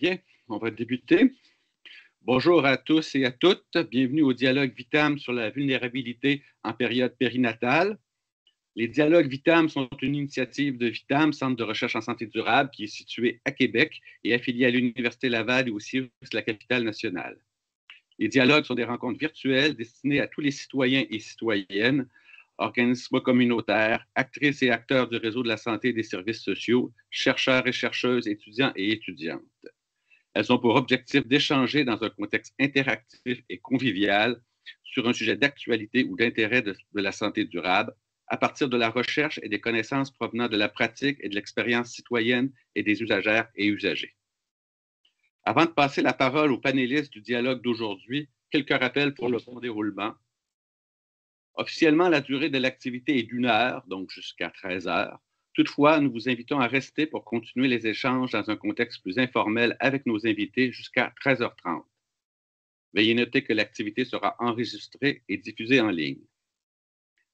Bien, on va débuter. Bonjour à tous et à toutes. Bienvenue au dialogue Vitam sur la vulnérabilité en période périnatale. Les dialogues Vitam sont une initiative de Vitam, Centre de recherche en santé durable, qui est situé à Québec et affilié à l'Université Laval et aussi à la capitale nationale. Les dialogues sont des rencontres virtuelles destinées à tous les citoyens et citoyennes, organismes communautaires, actrices et acteurs du réseau de la santé et des services sociaux, chercheurs et chercheuses, étudiants et étudiantes. Elles ont pour objectif d'échanger dans un contexte interactif et convivial sur un sujet d'actualité ou d'intérêt de la santé durable à partir de la recherche et des connaissances provenant de la pratique et de l'expérience citoyenne et des usagères et usagers. Avant de passer la parole aux panélistes du dialogue d'aujourd'hui, quelques rappels pour le bon déroulement. Officiellement, la durée de l'activité est d'1 heure, donc jusqu'à 13 heures. Toutefois, nous vous invitons à rester pour continuer les échanges dans un contexte plus informel avec nos invités jusqu'à 13h30. Veuillez noter que l'activité sera enregistrée et diffusée en ligne.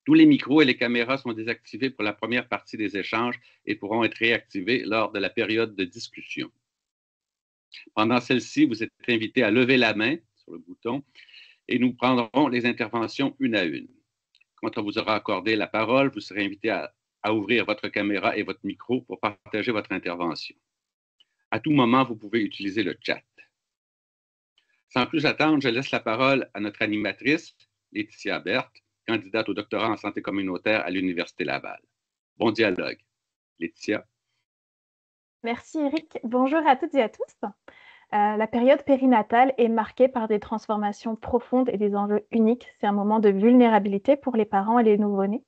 Tous les micros et les caméras sont désactivés pour la première partie des échanges et pourront être réactivés lors de la période de discussion. Pendant celle-ci, vous êtes invités à lever la main sur le bouton et nous prendrons les interventions une à une. Quand on vous aura accordé la parole, vous serez invité à ouvrir votre caméra et votre micro pour partager votre intervention. À tout moment, vous pouvez utiliser le chat. Sans plus attendre, je laisse la parole à notre animatrice, Laetitia Berthe, candidate au doctorat en santé communautaire à l'Université Laval. Bon dialogue. Laetitia. Merci Eric. Bonjour à toutes et à tous. La période périnatale est marquée par des transformations profondes et des enjeux uniques. C'est un moment de vulnérabilité pour les parents et les nouveau-nés.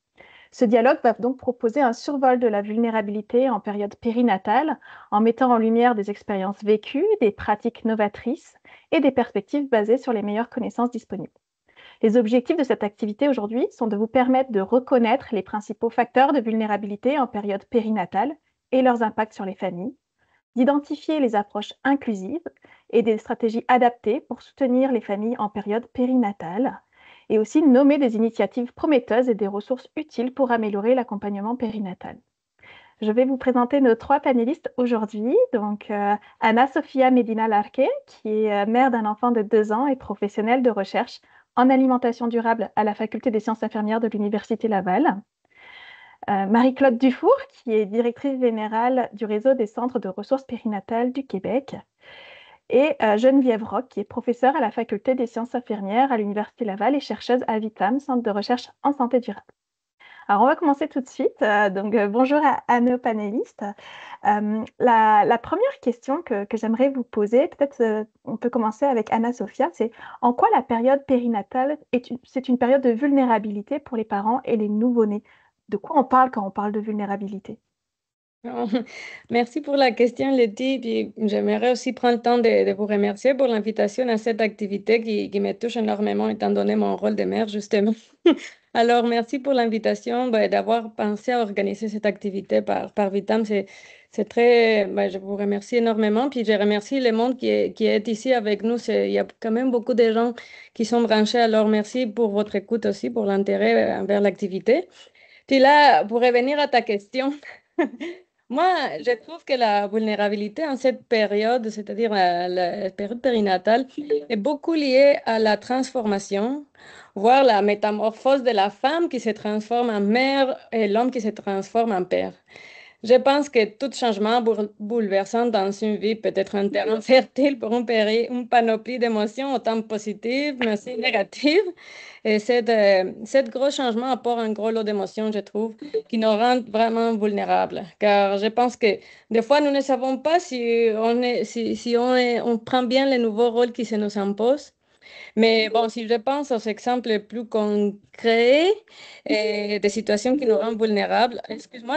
Ce dialogue va donc proposer un survol de la vulnérabilité en période périnatale, en mettant en lumière des expériences vécues, des pratiques novatrices et des perspectives basées sur les meilleures connaissances disponibles. Les objectifs de cette activité aujourd'hui sont de vous permettre de reconnaître les principaux facteurs de vulnérabilité en période périnatale et leurs impacts sur les familles, d'identifier les approches inclusives et des stratégies adaptées pour soutenir les familles en période périnatale, et aussi nommer des initiatives prometteuses et des ressources utiles pour améliorer l'accompagnement périnatal. Je vais vous présenter nos 3 panélistes aujourd'hui. Donc, Ana Sofia Medina Larque, qui est mère d'un enfant de 2 ans et professionnelle de recherche en alimentation durable à la Faculté des sciences infirmières de l'Université Laval. Marie-Claude Dufour, qui est directrice générale du réseau des centres de ressources périnatales du Québec. Et Geneviève Roch, qui est professeure à la Faculté des sciences infirmières à l'Université Laval et chercheuse à Vitam, Centre de recherche en santé durable. Alors, on va commencer tout de suite. Bonjour à nos panélistes. La première question que j'aimerais vous poser, peut-être on peut commencer avec Ana Sofia, c'est en quoi la période périnatale c'est une période de vulnérabilité pour les parents et les nouveau-nés? De quoi on parle quand on parle de vulnérabilité? Merci pour la question, Letty. Puis j'aimerais aussi prendre le temps de vous remercier pour l'invitation à cette activité qui me touche énormément, étant donné mon rôle de mère, justement. Alors, merci pour l'invitation, d'avoir pensé à organiser cette activité par Vitam. C'est très, je vous remercie énormément. Puis je remercie le monde qui est ici avec nous. Il y a quand même beaucoup de gens qui sont branchés. Alors, merci pour votre écoute aussi, pour l'intérêt envers l'activité. Puis là, pour revenir à ta question, moi, je trouve que la vulnérabilité en cette période, c'est-à-dire la période périnatale, est beaucoup liée à la transformation, voire la métamorphose de la femme qui se transforme en mère et l'homme qui se transforme en père. Je pense que tout changement bouleversant dans une vie peut être un terrain fertile pour une panoplie d'émotions, autant positives mais aussi négatives. Et cette gros changement apporte un gros lot d'émotions, je trouve, qui nous rend vraiment vulnérables. Car je pense que des fois, nous ne savons pas si on prend bien les nouveaux rôles qui se nous imposent. Mais bon, si je pense aux exemples plus concrets et des situations qui nous rendent vulnérables, excuse-moi,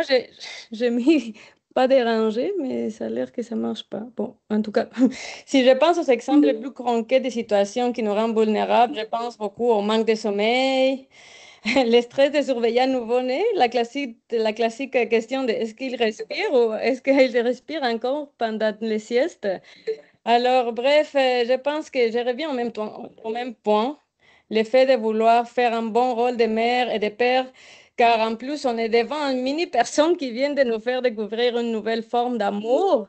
je m'y pas dérangé, mais ça a l'air que ça marche pas. Bon, en tout cas, si je pense aux exemples plus concrets des situations qui nous rendent vulnérables, je pense beaucoup au manque de sommeil, le stress de surveiller un nouveau-né, la classique question de est-ce qu'il respire ou est-ce qu'il respire encore pendant les siestes. Alors, bref, je pense que je reviens au même point, le fait de vouloir faire un bon rôle de mère et de père, car en plus, on est devant une mini-personne qui vient de nous faire découvrir une nouvelle forme d'amour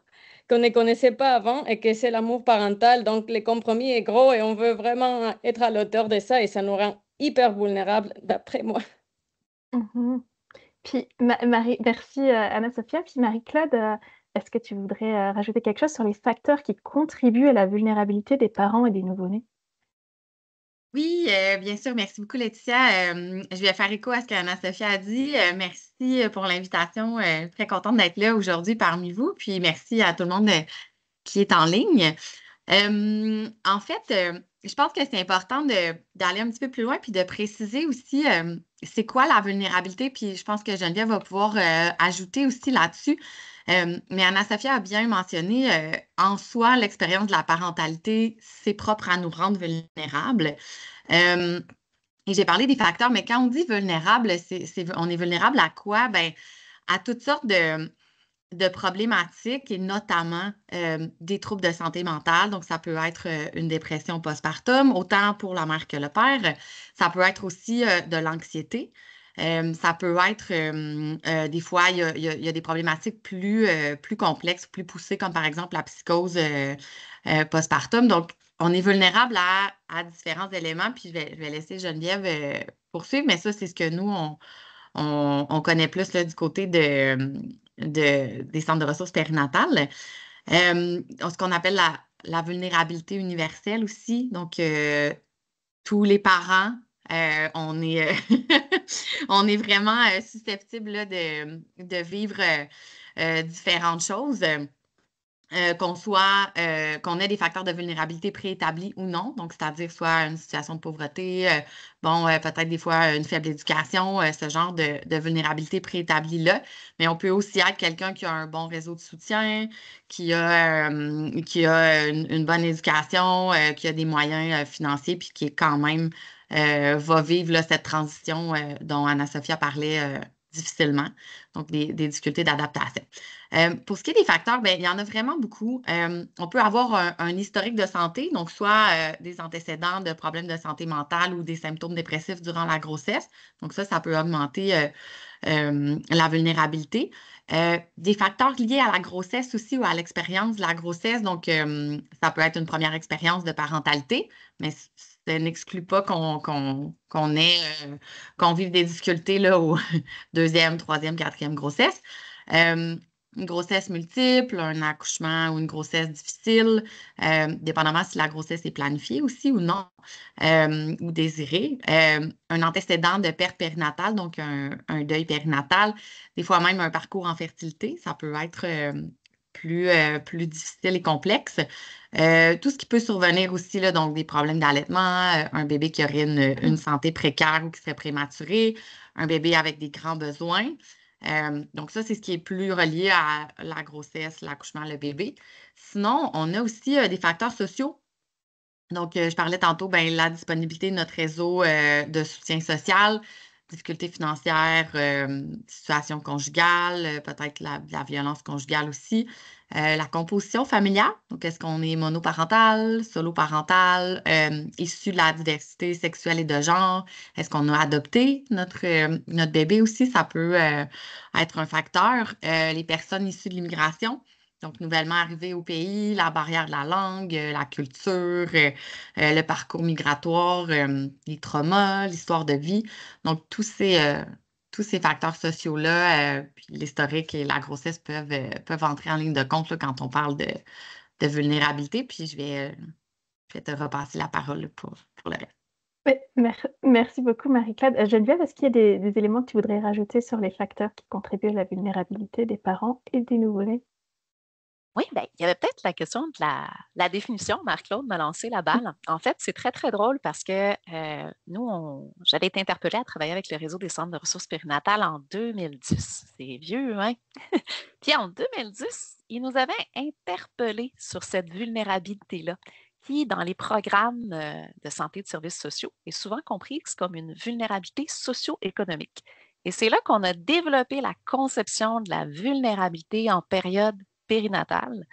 qu'on ne connaissait pas avant et que c'est l'amour parental. Donc, le compromis est gros et on veut vraiment être à l'auteur de ça et ça nous rend hyper vulnérables, d'après moi. Mhm. Puis, Marie, merci Anna-Sophia. Puis Marie-Claude, est-ce que tu voudrais rajouter quelque chose sur les facteurs qui contribuent à la vulnérabilité des parents et des nouveau-nés? Oui, bien sûr. Merci beaucoup, Laetitia. Je vais faire écho à ce qu'Anna-Sophia a dit. Merci pour l'invitation. Très contente d'être là aujourd'hui parmi vous. Puis merci à tout le monde qui est en ligne. En fait, je pense que c'est important d'aller un petit peu plus loin puis de préciser aussi c'est quoi la vulnérabilité. Puis je pense que Geneviève va pouvoir ajouter aussi là-dessus. Mais Anna-Sophia a bien mentionné, en soi, l'expérience de la parentalité, c'est propre à nous rendre vulnérables. Euh, et j'ai parlé des facteurs, mais quand on dit vulnérable, on est vulnérable à quoi? Ben, à toutes sortes de problématiques et notamment des troubles de santé mentale. Donc, ça peut être une dépression postpartum, autant pour la mère que le père. Ça peut être aussi de l'anxiété. Ça peut être, des fois, il y a des problématiques plus complexes, plus poussées, comme par exemple la psychose postpartum. Donc, on est vulnérable à différents éléments, puis je vais laisser Geneviève poursuivre, mais ça, c'est ce que nous, on connaît plus là, du côté des centres de ressources périnatales. Ce qu'on appelle la vulnérabilité universelle aussi. Donc, tous les parents, on est, on est vraiment susceptibles là, de vivre différentes choses. Qu'on ait des facteurs de vulnérabilité préétablis ou non, donc c'est-à-dire soit une situation de pauvreté, peut-être des fois une faible éducation, ce genre de vulnérabilité préétablie-là, mais on peut aussi être quelqu'un qui a un bon réseau de soutien, qui a une bonne éducation, qui a des moyens financiers, puis qui est quand même va vivre là, cette transition dont Anna-Sophia parlait difficilement, donc des difficultés d'adaptation. Pour ce qui est des facteurs, ben, il y en a vraiment beaucoup. On peut avoir un historique de santé, donc soit des antécédents de problèmes de santé mentale ou des symptômes dépressifs durant la grossesse. Donc ça peut augmenter la vulnérabilité. Des facteurs liés à la grossesse aussi ou à l'expérience de la grossesse. Donc, ça peut être une première expérience de parentalité, mais ça n'exclut pas qu'on vive des difficultés là, au deuxième, troisième, quatrième grossesse. Une grossesse multiple, un accouchement ou une grossesse difficile, dépendamment si la grossesse est planifiée aussi ou non, ou désirée. Un antécédent de perte périnatale, donc un deuil périnatal, des fois même un parcours en fertilité, ça peut être plus difficile et complexe. Tout ce qui peut survenir aussi, là, donc des problèmes d'allaitement, un bébé qui aurait une santé précaire ou qui serait prématuré, un bébé avec des grands besoins. Donc ça, c'est ce qui est plus relié à la grossesse, l'accouchement, le bébé. Sinon, on a aussi des facteurs sociaux. Donc, je parlais tantôt, ben, la disponibilité de notre réseau de soutien social, difficultés financières, situation conjugale, peut-être la violence conjugale aussi. La composition familiale, donc est-ce qu'on est monoparental, soloparental, issu de la diversité sexuelle et de genre? Est-ce qu'on a adopté notre bébé aussi? Ça peut être un facteur. Les personnes issues de l'immigration, donc nouvellement arrivées au pays, la barrière de la langue, la culture, le parcours migratoire, les traumas, l'histoire de vie. Donc, tous ces facteurs sociaux-là, puis l'historique et la grossesse peuvent entrer en ligne de compte là, quand on parle de vulnérabilité. Puis, je vais te repasser la parole pour le reste. Oui, merci beaucoup, Marie-Claude. Geneviève, est-ce qu'il y a des éléments que tu voudrais rajouter sur les facteurs qui contribuent à la vulnérabilité des parents et des nouveau-nés? Oui, bien, il y avait peut-être la question de la définition. Marc-Claude m'a lancé la balle. En fait, c'est très, très drôle parce que j'avais été interpellée à travailler avec le réseau des centres de ressources périnatales en 2010. C'est vieux, hein? Puis en 2010, ils nous avaient interpellés sur cette vulnérabilité-là, qui, dans les programmes de santé et de services sociaux, est souvent comprise comme une vulnérabilité socio-économique. Et c'est là qu'on a développé la conception de la vulnérabilité en période périnatale,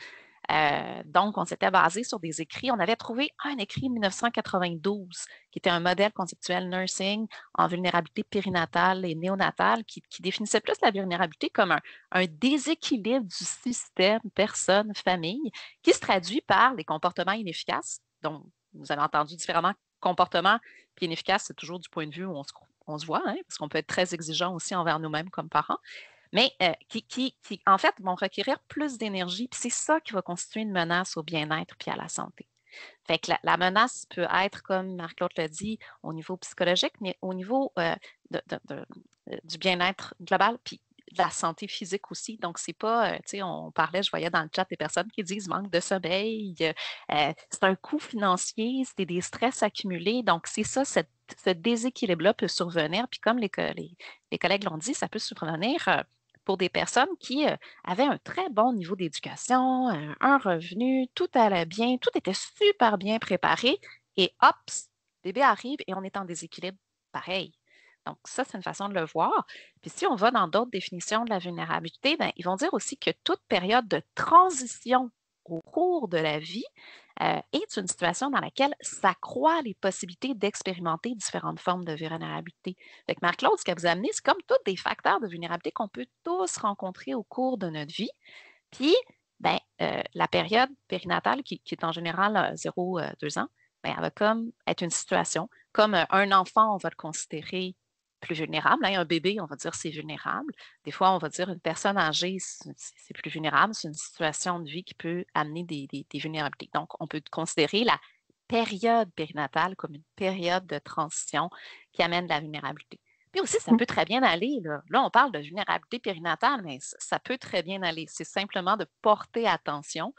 Donc, on s'était basé sur des écrits. On avait trouvé un écrit en 1992 qui était un modèle conceptuel nursing en vulnérabilité périnatale et néonatale qui définissait plus la vulnérabilité comme un déséquilibre du système personne-famille qui se traduit par des comportements inefficaces. Donc, vous avez entendu différemment comportements, puis inefficaces, c'est toujours du point de vue où on se voit, hein, parce qu'on peut être très exigeant aussi envers nous-mêmes comme parents, mais qui, en fait, vont requérir plus d'énergie, puis c'est ça qui va constituer une menace au bien-être puis à la santé. Fait que la menace peut être, comme Marc-Claude l'a dit, au niveau psychologique, mais au niveau du bien-être global, puis de la santé physique aussi. Donc, c'est pas, tu sais, on parlait, je voyais dans le chat des personnes qui disent manque de sommeil, c'est un coût financier, c'est des stress accumulés. Donc, c'est ça, ce déséquilibre-là peut survenir. Puis comme les collègues l'ont dit, ça peut survenir pour des personnes qui avaient un très bon niveau d'éducation, un revenu, tout allait bien, tout était super bien préparé. Et hop, bébé arrive et on est en déséquilibre pareil. Donc, ça, c'est une façon de le voir. Puis si on va dans d'autres définitions de la vulnérabilité, bien, ils vont dire aussi que toute période de transition au cours de la vie est une situation dans laquelle s'accroît les possibilités d'expérimenter différentes formes de vulnérabilité. Fait que Marc-Claude, ce que vous amenez, c'est comme tous des facteurs de vulnérabilité qu'on peut tous rencontrer au cours de notre vie. Puis, ben, la période périnatale, qui est en général 0-2 ans, ben, elle va comme être une situation. Comme un enfant, on va le considérer plus vulnérable. Hein, un bébé, on va dire c'est vulnérable. Des fois, on va dire une personne âgée, c'est plus vulnérable. C'est une situation de vie qui peut amener des vulnérabilités. Donc, on peut considérer la période périnatale comme une période de transition qui amène de la vulnérabilité. Puis aussi, ça peut très bien aller. Là, on parle de vulnérabilité périnatale, mais ça peut très bien aller. C'est simplement de porter attention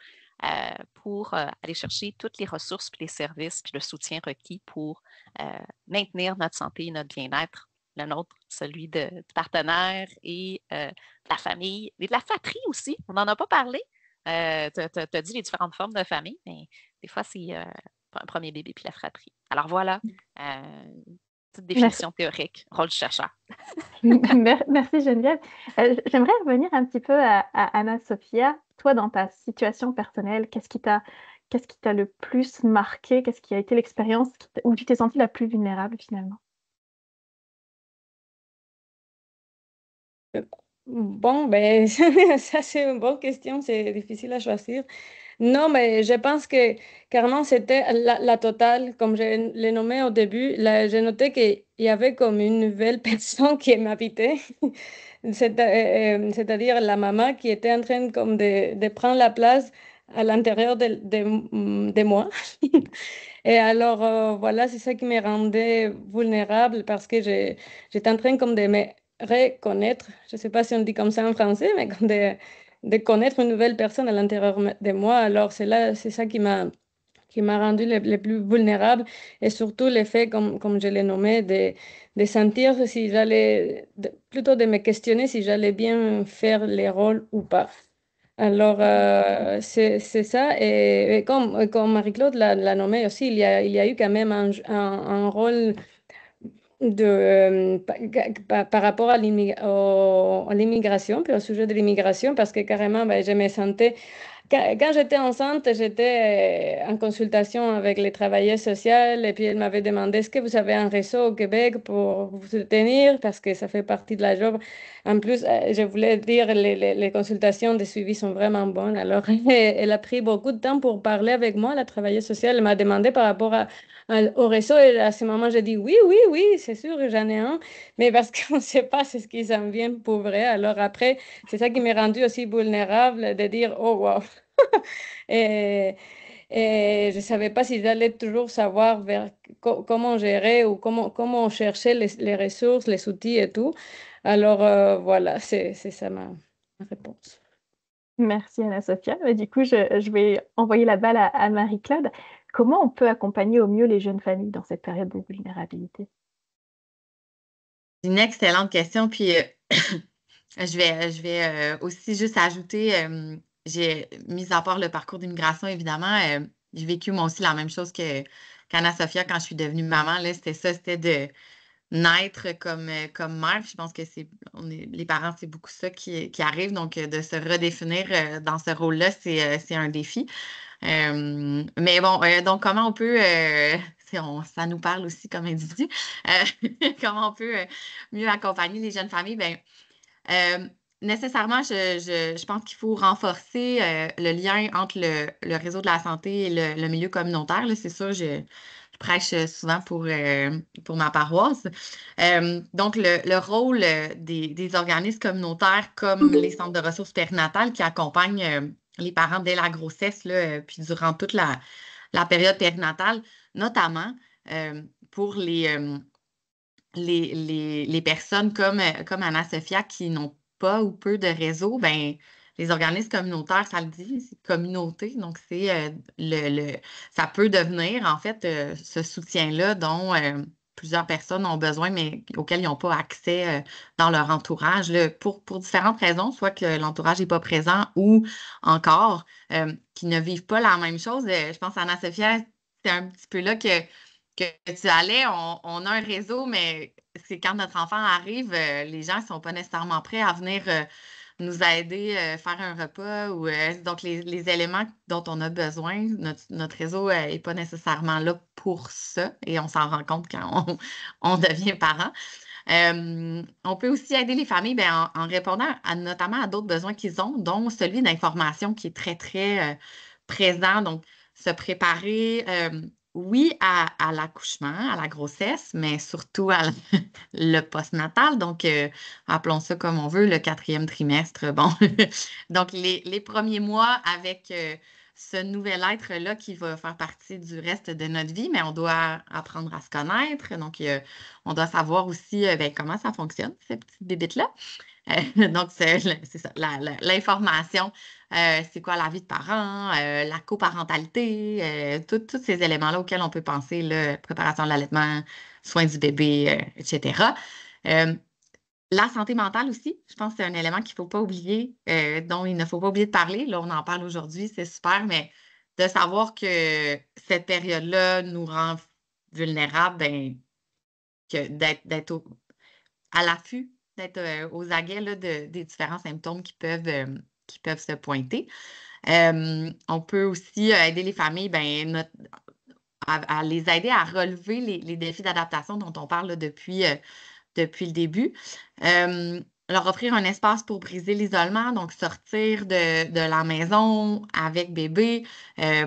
pour aller chercher toutes les ressources, puis les services, puis le soutien requis pour maintenir notre santé et notre bien-être, le nôtre, celui du partenaire et de la famille, et de la fratrie aussi. On n'en a pas parlé. Tu as dit les différentes formes de famille, mais des fois, c'est un premier bébé puis la fratrie. Alors voilà, petite définition théorique, rôle du chercheur. Merci Geneviève. J'aimerais revenir un petit peu à Anna-Sophia. Toi, dans ta situation personnelle, qu'est-ce qui t'a le plus marqué? Qu'est-ce qui a été l'expérience où tu t'es sentie la plus vulnérable finalement? Bon, ben, ça c'est une bonne question, c'est difficile à choisir. Non, mais je pense que carrément c'était la totale, comme je l'ai nommé au début. Là, j'ai noté qu'il y avait comme une nouvelle personne qui m'habitait, c'est-à-dire la maman qui était en train comme de prendre la place à l'intérieur de moi. Et alors, voilà, c'est ça qui me rendait vulnérable parce que j'étais en train comme de me reconnaître, je ne sais pas si on dit comme ça en français, mais comme de connaître une nouvelle personne à l'intérieur de moi. Alors, c'est ça qui m'a rendu le plus vulnérable et surtout l'effet, comme je l'ai nommé, de sentir si j'allais, plutôt de me questionner si j'allais bien faire les rôles ou pas. Alors, c'est ça. Et comme Marie-Claude l'a nommé aussi, il y a eu quand même un rôle par rapport à l'immigration, puis au sujet de l'immigration, parce que carrément, ben, je me sentais quand j'étais enceinte, j'étais en consultation avec les travailleuses sociales et puis elle m'avait demandé est-ce que vous avez un réseau au Québec pour vous soutenir parce que ça fait partie de la job. En plus, je voulais dire les consultations de suivi sont vraiment bonnes. Alors, elle a pris beaucoup de temps pour parler avec moi. La travailleuse sociale elle m'a demandé par rapport au réseau et à ce moment, j'ai dit oui, oui, oui, c'est sûr que j'en ai un, mais parce qu'on ne sait pas c'est ce qui s'en vient pour vrai. Alors après, c'est ça qui m'est rendu aussi vulnérable de dire oh wow. et, et je ne savais pas si j'allais toujours savoir comment gérer ou comment chercher les ressources, les outils et tout. Alors voilà, c'est ça ma réponse. Merci Anna-Sophia. Du coup, je vais envoyer la balle à Marie-Claude. Comment on peut accompagner au mieux les jeunes familles dans cette période de vulnérabilité? Une excellente question. Puis je vais aussi juste ajouter, j'ai mis à part le parcours d'immigration, évidemment, j'ai vécu moi aussi la même chose qu'Anna-Sophia quand je suis devenue maman. Là, c'était ça, c'était naître comme mère. Je pense que les parents, c'est beaucoup ça qui arrive. Donc, de se redéfinir dans ce rôle-là, c'est un défi. Mais bon, donc comment on peut, ça nous parle aussi comme individu, comment on peut mieux accompagner les jeunes familles? Ben, nécessairement, je pense qu'il faut renforcer le lien entre le réseau de la santé et le milieu communautaire. Là, c'est sûr, je prêche souvent pour ma paroisse. Donc, le rôle des organismes communautaires comme les centres de ressources périnatales qui accompagnent les parents dès la grossesse, là, puis durant toute la période périnatale, notamment pour les personnes comme Anna-Sophia qui n'ont pas ou peu de réseau, ben, les organismes communautaires, ça le dit, c'est communauté. Donc, ça peut devenir, en fait, ce soutien-là dont plusieurs personnes ont besoin, mais auxquels ils n'ont pas accès dans leur entourage, là, pour différentes raisons, soit que l'entourage n'est pas présent ou encore qu'ils ne vivent pas la même chose. Je pense à Anna-Sophia, c'est un petit peu là que tu allais, on a un réseau, mais c'est quand notre enfant arrive, les gens ne sont pas nécessairement prêts à venir nous aider, faire un repas. Donc, les éléments dont on a besoin, notre réseau n'est pas nécessairement là pour ça et on s'en rend compte quand on devient parent. On peut aussi aider les familles en répondant notamment à d'autres besoins qu'ils ont, dont celui d'information qui est très, très présent. Donc, se préparer, oui, à l'accouchement, à la grossesse, mais surtout à le postnatal. Donc, appelons ça comme on veut, le 4e trimestre. Bon, donc les premiers mois avec ce nouvel être-là qui va faire partie du reste de notre vie, mais on doit apprendre à se connaître. Donc, on doit savoir aussi comment ça fonctionne, ces petites bébites-là. Donc, c'est ça, l'information, c'est quoi la vie de parents, la coparentalité, tous ces éléments-là auxquels on peut penser, là, préparation de l'allaitement, soins du bébé, etc. La santé mentale aussi, je pense que c'est un élément qu'il ne faut pas oublier, dont il ne faut pas oublier de parler. Là, on en parle aujourd'hui, c'est super, mais de savoir que cette période-là nous rend vulnérables, d'être à l'affût, d'être aux aguets là, des différents symptômes qui peuvent se pointer. On peut aussi aider les familles à les aider à relever les défis d'adaptation dont on parle là, depuis le début. Leur offrir un espace pour briser l'isolement, donc sortir de la maison avec bébé,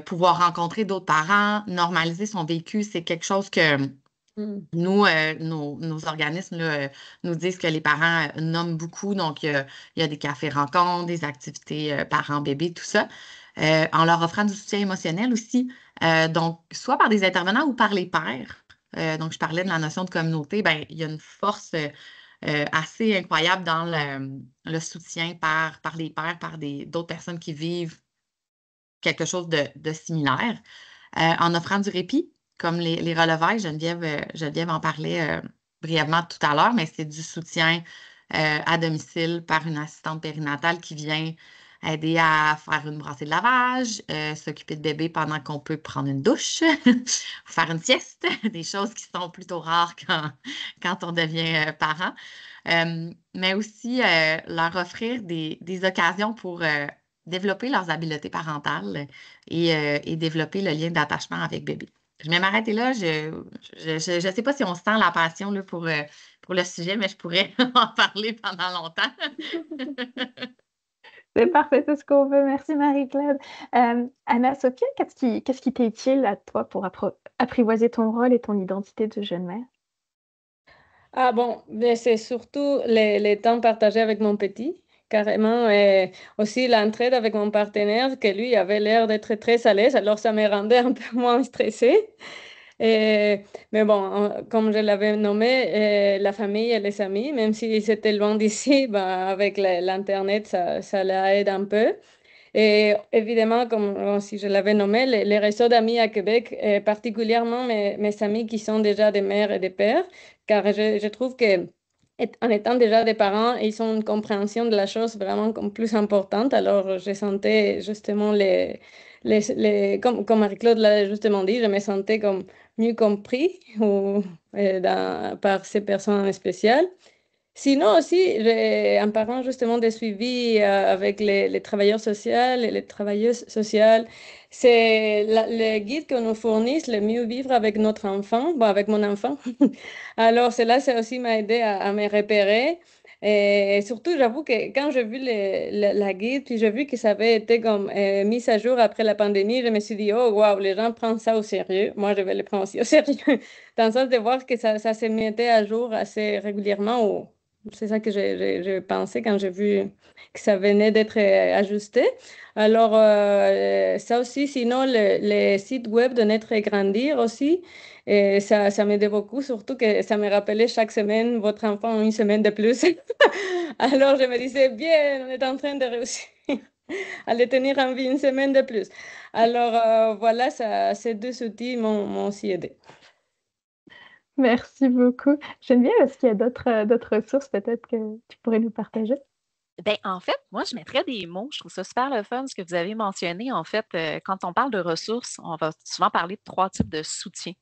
pouvoir rencontrer d'autres parents, normaliser son vécu, c'est quelque chose que nous, nos organismes là, nous disent que les parents nomment beaucoup. Donc, il y a des cafés rencontres, des activités parents-bébés, tout ça, en leur offrant du soutien émotionnel aussi. Donc, soit par des intervenants ou par les pairs. Donc, je parlais de la notion de communauté. Ben, il y a une force assez incroyable dans le soutien par les pairs, par d'autres personnes qui vivent quelque chose de similaire, en offrant du répit, comme les relevailles. Geneviève en parlait brièvement tout à l'heure, mais c'est du soutien à domicile par une assistante périnatale qui vient aider à faire une brassée de lavage, s'occuper de bébé pendant qu'on peut prendre une douche, faire une sieste, des choses qui sont plutôt rares quand on devient parent. Mais aussi leur offrir des occasions pour développer leurs habiletés parentales et développer le lien d'attachement avec bébé. Je vais m'arrêter là. Je sais pas si on sent la passion là, pour le sujet, mais je pourrais en parler pendant longtemps. C'est parfait, c'est ce qu'on veut. Merci Marie-Claude. Anna-Sophia, qu'est-ce qui t'est utile à toi pour apprivoiser ton rôle et ton identité de jeune mère? Ah bon, mais c'est surtout les temps partagés avec mon petit, carrément. Et aussi l'entraide avec mon partenaire, que lui avait l'air d'être très à l'aise, alors ça me rendait un peu moins stressée. Mais bon, comme je l'avais nommé, la famille et les amis, même s'ils étaient loin d'ici, ben, avec l'Internet, ça l'aide un peu. Et évidemment, comme si je l'avais nommé, les réseaux d'amis à Québec, particulièrement mes amis qui sont déjà des mères et des pères, car je trouve que en étant déjà des parents, ils ont une compréhension de la chose vraiment comme plus importante. Alors, je sentais justement comme Marie-Claude l'a justement dit, je me sentais comme mieux compris par ces personnes spéciales. Sinon aussi, en parlant justement des suivis avec les travailleurs sociaux et les travailleuses sociales, c'est le guide que nous fournissent, le mieux vivre avec notre enfant, bon, avec mon enfant. Alors, cela, ça aussi m'a aidé à me repérer. Et surtout, j'avoue que quand j'ai vu la guide, puis j'ai vu que ça avait été comme mis à jour après la pandémie, je me suis dit, oh, wow, les gens prennent ça au sérieux. Moi, je vais le prendre aussi au sérieux. Dans le sens de voir que ça se mettait à jour assez régulièrement. C'est ça que j'ai pensé quand j'ai vu que ça venait d'être ajusté. Alors, ça aussi, sinon, les sites web de Naître et Grandir aussi, et ça m'aidait beaucoup, surtout que ça me rappelait chaque semaine, votre enfant a une semaine de plus. Alors, je me disais, bien, on est en train de réussir à le tenir en vie une semaine de plus. Alors, voilà, ces deux outils m'ont aussi aidé. Merci beaucoup. Geneviève, est-ce qu'il y a d'autres ressources peut-être que tu pourrais nous partager? Ben, en fait, moi, je mettrais des mots. Je trouve ça super le fun, ce que vous avez mentionné. En fait, quand on parle de ressources, on va souvent parler de 3 types de soutien.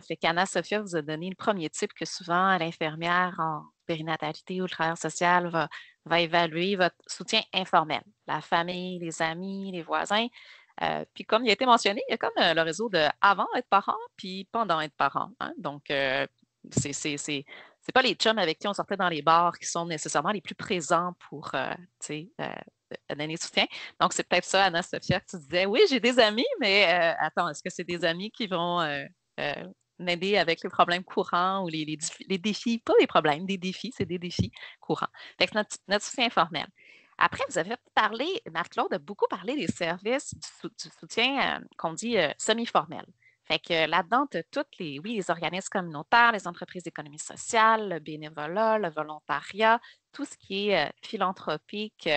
Fait qu'Anna-Sophia vous a donné le premier type que souvent l'infirmière en périnatalité ou le travailleur social va évaluer votre soutien informel. La famille, les amis, les voisins. Puis comme il a été mentionné, il y a comme le réseau de avant être parent puis pendant être parent, hein. Donc, c'est pas les chums avec qui on sortait dans les bars qui sont nécessairement les plus présents pour donner soutien. Donc, c'est peut-être ça, Anna-Sophia, que tu disais, oui, j'ai des amis, mais attends, est-ce que c'est des amis qui vont m'aider avec les problèmes courants ou les défis, pas les problèmes, des défis, c'est des défis courants. Fait que notre soutien informel. Après, vous avez parlé, Marc-Claude a beaucoup parlé des services du soutien qu'on dit semi-formel. Fait que là-dedans, tu as les organismes communautaires, les entreprises d'économie sociale, le bénévolat, le volontariat, tout ce qui est philanthropique,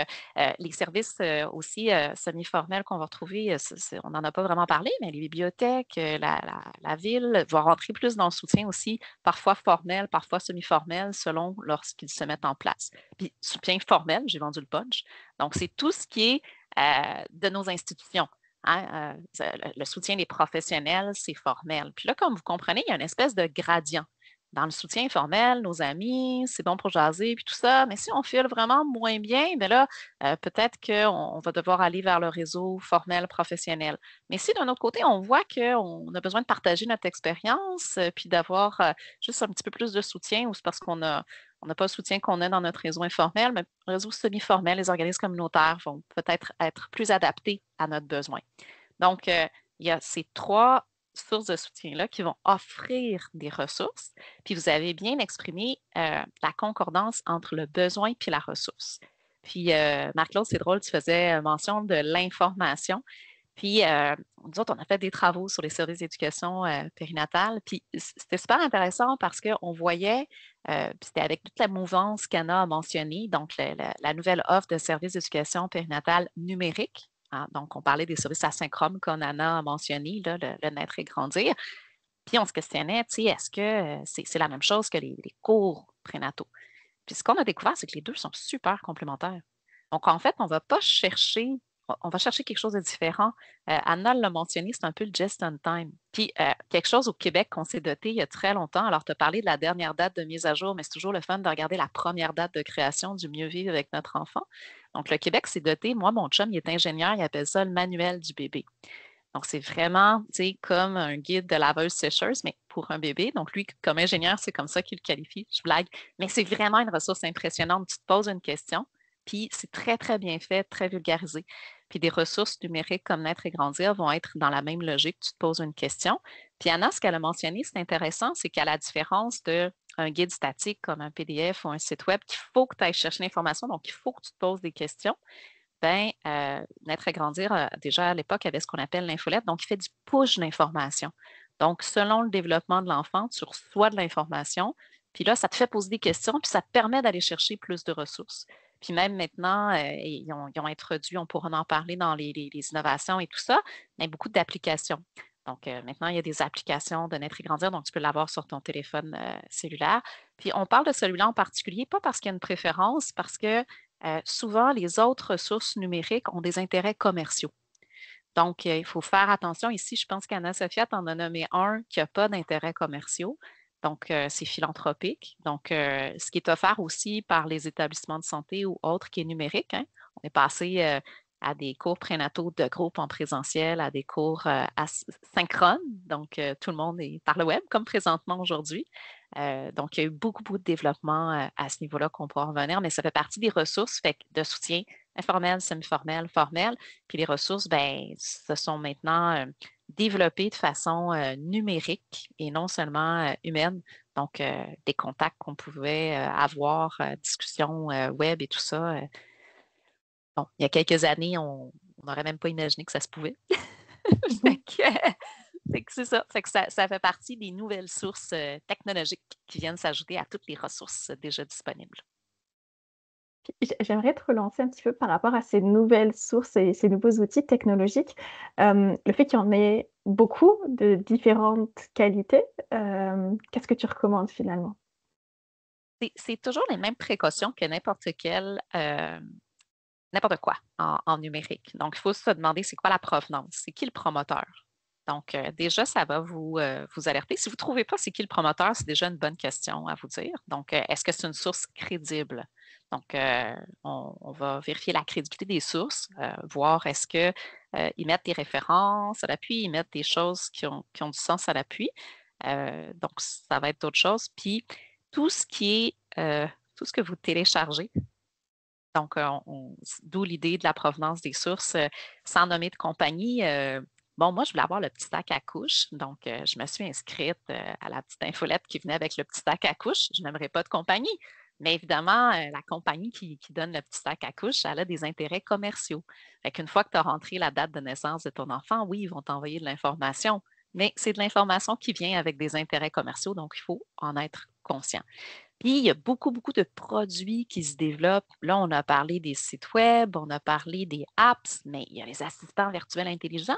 les services aussi semi-formels qu'on va retrouver, on n'en a pas vraiment parlé, mais les bibliothèques, la ville va rentrer plus dans le soutien aussi, parfois formel, parfois semi-formel, selon lorsqu'ils se mettent en place. Puis soutien formel, j'ai vendu le punch. Donc, c'est tout ce qui est de nos institutions. Hein, le soutien des professionnels, c'est formel. Puis là, comme vous comprenez, il y a une espèce de gradient. Dans le soutien informel, nos amis, c'est bon pour jaser, puis tout ça, mais si on file vraiment moins bien, bien là, peut-être qu'on va devoir aller vers le réseau formel professionnel. Mais si d'un autre côté, on voit qu'on a besoin de partager notre expérience, puis d'avoir juste un petit peu plus de soutien, ou c'est parce qu'on n'a pas le soutien qu'on a dans notre réseau informel, mais le réseau semi-formel, les organismes communautaires vont peut-être être plus adaptés à notre besoin. Donc, il y a ces 3 sources de soutien-là qui vont offrir des ressources. Puis, vous avez bien exprimé la concordance entre le besoin et la ressource. Puis, Marc-Claude, c'est drôle, tu faisais mention de l'information. Puis, nous autres, on a fait des travaux sur les services d'éducation périnatale. Puis, c'était super intéressant parce qu'on voyait, puis c'était avec toute la mouvance qu'Anna a mentionnée, donc la nouvelle offre de services d'éducation périnatale numérique. Hein, donc, on parlait des services asynchrones qu'Anna a mentionné, là, le naître et grandir. Puis, on se questionnait, tu sais, est-ce que c'est la même chose que les cours prénataux? Puis, ce qu'on a découvert, c'est que les deux sont super complémentaires. Donc, en fait, on va chercher quelque chose de différent. Anna l'a mentionné, c'est un peu le just in time. Puis, quelque chose au Québec qu'on s'est doté il y a très longtemps. Alors, tu as parlé de la dernière date de mise à jour, mais c'est toujours le fun de regarder la première date de création du mieux vivre avec notre enfant. Donc, le Québec s'est doté. Moi, mon chum, il est ingénieur, il appelle ça le manuel du bébé. Donc, c'est vraiment, tu sais, comme un guide de laveuse-sécheuse, mais pour un bébé. Donc, lui, comme ingénieur, c'est comme ça qu'il le qualifie. Je blague. Mais c'est vraiment une ressource impressionnante. Tu te poses une question, puis c'est très, très bien fait, très vulgarisé. Puis des ressources numériques comme Naître et Grandir vont être dans la même logique. Tu te poses une question. Puis Anna, ce qu'elle a mentionné, c'est intéressant, c'est qu'à la différence d'un guide statique comme un PDF ou un site web, qu'il faut que tu ailles chercher l'information, donc il faut que tu te poses des questions. Ben, Naître et Grandir, déjà à l'époque, avait ce qu'on appelle l'infolette. Donc, il fait du push d'information. Donc, selon le développement de l'enfant, tu reçois de l'information. Puis là, ça te fait poser des questions, puis ça te permet d'aller chercher plus de ressources. Puis même maintenant, ils ont introduit, on pourra en parler dans les innovations et tout ça, mais beaucoup d'applications. Donc, maintenant, il y a des applications de Naître et Grandir, donc tu peux l'avoir sur ton téléphone cellulaire. Puis, on parle de celui-là en particulier, pas parce qu'il y a une préférence, parce que souvent, les autres ressources numériques ont des intérêts commerciaux. Donc, il faut faire attention. Ici, je pense qu'Anna-Sophia t'en a nommé un qui n'a pas d'intérêts commerciaux. Donc, c'est philanthropique. Donc, ce qui est offert aussi par les établissements de santé ou autres qui est numérique, hein. On est passé à des cours prénataux de groupe en présentiel, à des cours synchrones. Donc, tout le monde est par le web, comme présentement aujourd'hui. Donc, il y a eu beaucoup, beaucoup de développement à ce niveau-là qu'on pourra revenir, mais ça fait partie des ressources de soutien informel, semi-formel, formel. Puis les ressources, ben, se sont maintenant développées de façon numérique et non seulement humaine. Donc, des contacts qu'on pouvait avoir, discussions web et tout ça. Bon, il y a quelques années, on n'aurait même pas imaginé que ça se pouvait. Fait que c'est ça. Fait que ça fait partie des nouvelles sources technologiques qui viennent s'ajouter à toutes les ressources déjà disponibles. J'aimerais te relancer un petit peu par rapport à ces nouvelles sources et ces nouveaux outils technologiques. Le fait qu'il y en ait beaucoup de différentes qualités, qu'est-ce que tu recommandes finalement? C'est toujours les mêmes précautions que n'importe quoi en numérique. Donc, il faut se demander c'est quoi la provenance, c'est qui le promoteur. Donc, déjà, ça va vous alerter. Si vous ne trouvez pas c'est qui le promoteur, c'est déjà une bonne question à vous dire. Donc, est-ce que c'est une source crédible? Donc, on va vérifier la crédibilité des sources, voir est-ce qu'ils mettent des références à l'appui, ils mettent des choses qui ont du sens à l'appui. Donc, ça va être d'autres choses. Puis, tout ce que vous téléchargez, donc, d'où l'idée de la provenance des sources, sans nommer de compagnie. Bon, moi, je voulais avoir le petit sac à couche, donc je me suis inscrite à la petite infolette qui venait avec le petit sac à couche. Je n'aimerais pas de compagnie, mais évidemment, la compagnie qui donne le petit sac à couche, elle a des intérêts commerciaux. Fait qu'une fois que tu as rentré la date de naissance de ton enfant, oui, ils vont t'envoyer de l'information, mais c'est de l'information qui vient avec des intérêts commerciaux, donc il faut en être conscient. Puis, il y a beaucoup, beaucoup de produits qui se développent. Là, on a parlé des sites web, on a parlé des apps, mais il y a les assistants virtuels intelligents.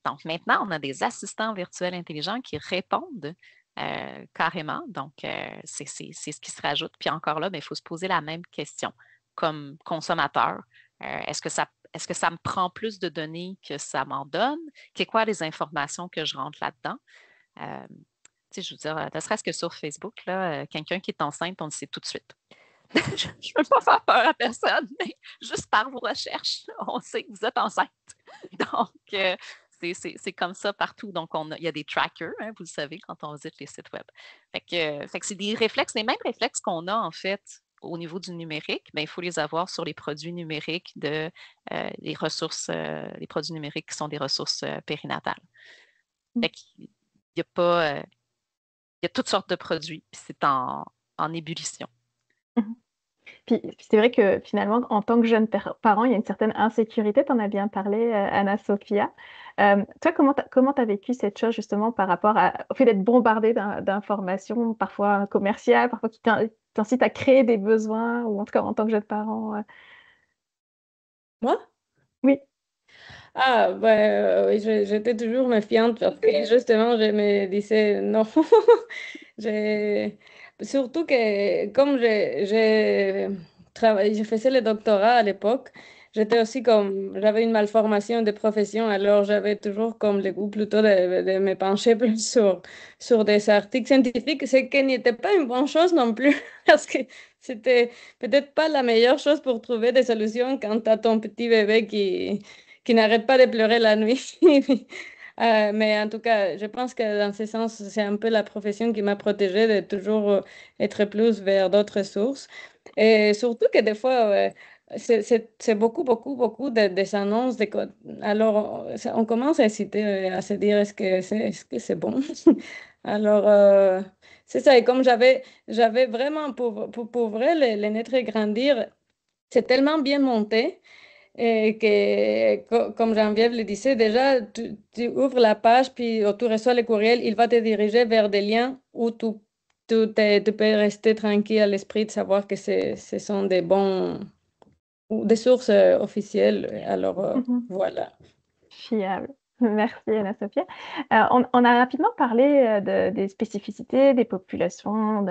Donc, maintenant, on a des assistants virtuels intelligents qui répondent carrément. Donc, c'est ce qui se rajoute. Puis encore là, il faut se poser la même question comme consommateur. Est-ce que ça me prend plus de données que ça m'en donne? C'est quoi les informations que je rentre là-dedans? Je veux dire, ne serait-ce que sur Facebook, là, quelqu'un qui est enceinte, on le sait tout de suite. Je ne veux pas faire peur à personne, mais juste par vos recherches, on sait que vous êtes enceinte. Donc, c'est comme ça partout. Donc, il y a des trackers, hein, vous le savez, quand on visite les sites web. Fait que c'est des réflexes, les mêmes réflexes qu'on a, en fait, au niveau du numérique, il faut les avoir sur les produits numériques les ressources, les produits numériques qui sont des ressources périnatales. Fait qu'il y a pas... il y a toutes sortes de produits, puis c'est en ébullition. Puis c'est vrai que finalement, en tant que jeune parent, il y a une certaine insécurité. Tu en as bien parlé, Anna-Sophia. Toi, comment tu as vécu cette chose justement par rapport au fait d'être bombardé d'informations, parfois commerciales, parfois qui t'incitent à créer des besoins, ou en tout cas en tant que jeune parent? Moi? Oui. Ah, ben, oui, j'étais toujours méfiante parce que justement, je me disais non. Surtout que comme je faisais le doctorat à l'époque, j'étais aussi comme, j'avais une malformation de profession, alors j'avais toujours comme le goût plutôt de me pencher plus sur des articles scientifiques, ce qui n'était pas une bonne chose non plus, parce que c'était peut-être pas la meilleure chose pour trouver des solutions quand tu as ton petit bébé qui n'arrête pas de pleurer la nuit. Mais en tout cas, je pense que dans ce sens, c'est un peu la profession qui m'a protégée de toujours être plus vers d'autres sources. Et surtout que des fois, c'est beaucoup, beaucoup, beaucoup des annonces. Alors, on commence à hésiter, à se dire, est-ce que c'est bon? Alors, c'est ça. Et comme j'avais vraiment, pour vrai, les naître et grandir, c'est tellement bien monté. Et que, comme Geneviève le disait, déjà, tu ouvres la page, puis tu reçois le courriel, il va te diriger vers des liens où tu peux rester tranquille à l'esprit de savoir que ce sont des bons, ou des sources officielles. Alors, voilà. Fiable. Merci, Anna-Sophia. On a rapidement parlé des spécificités des populations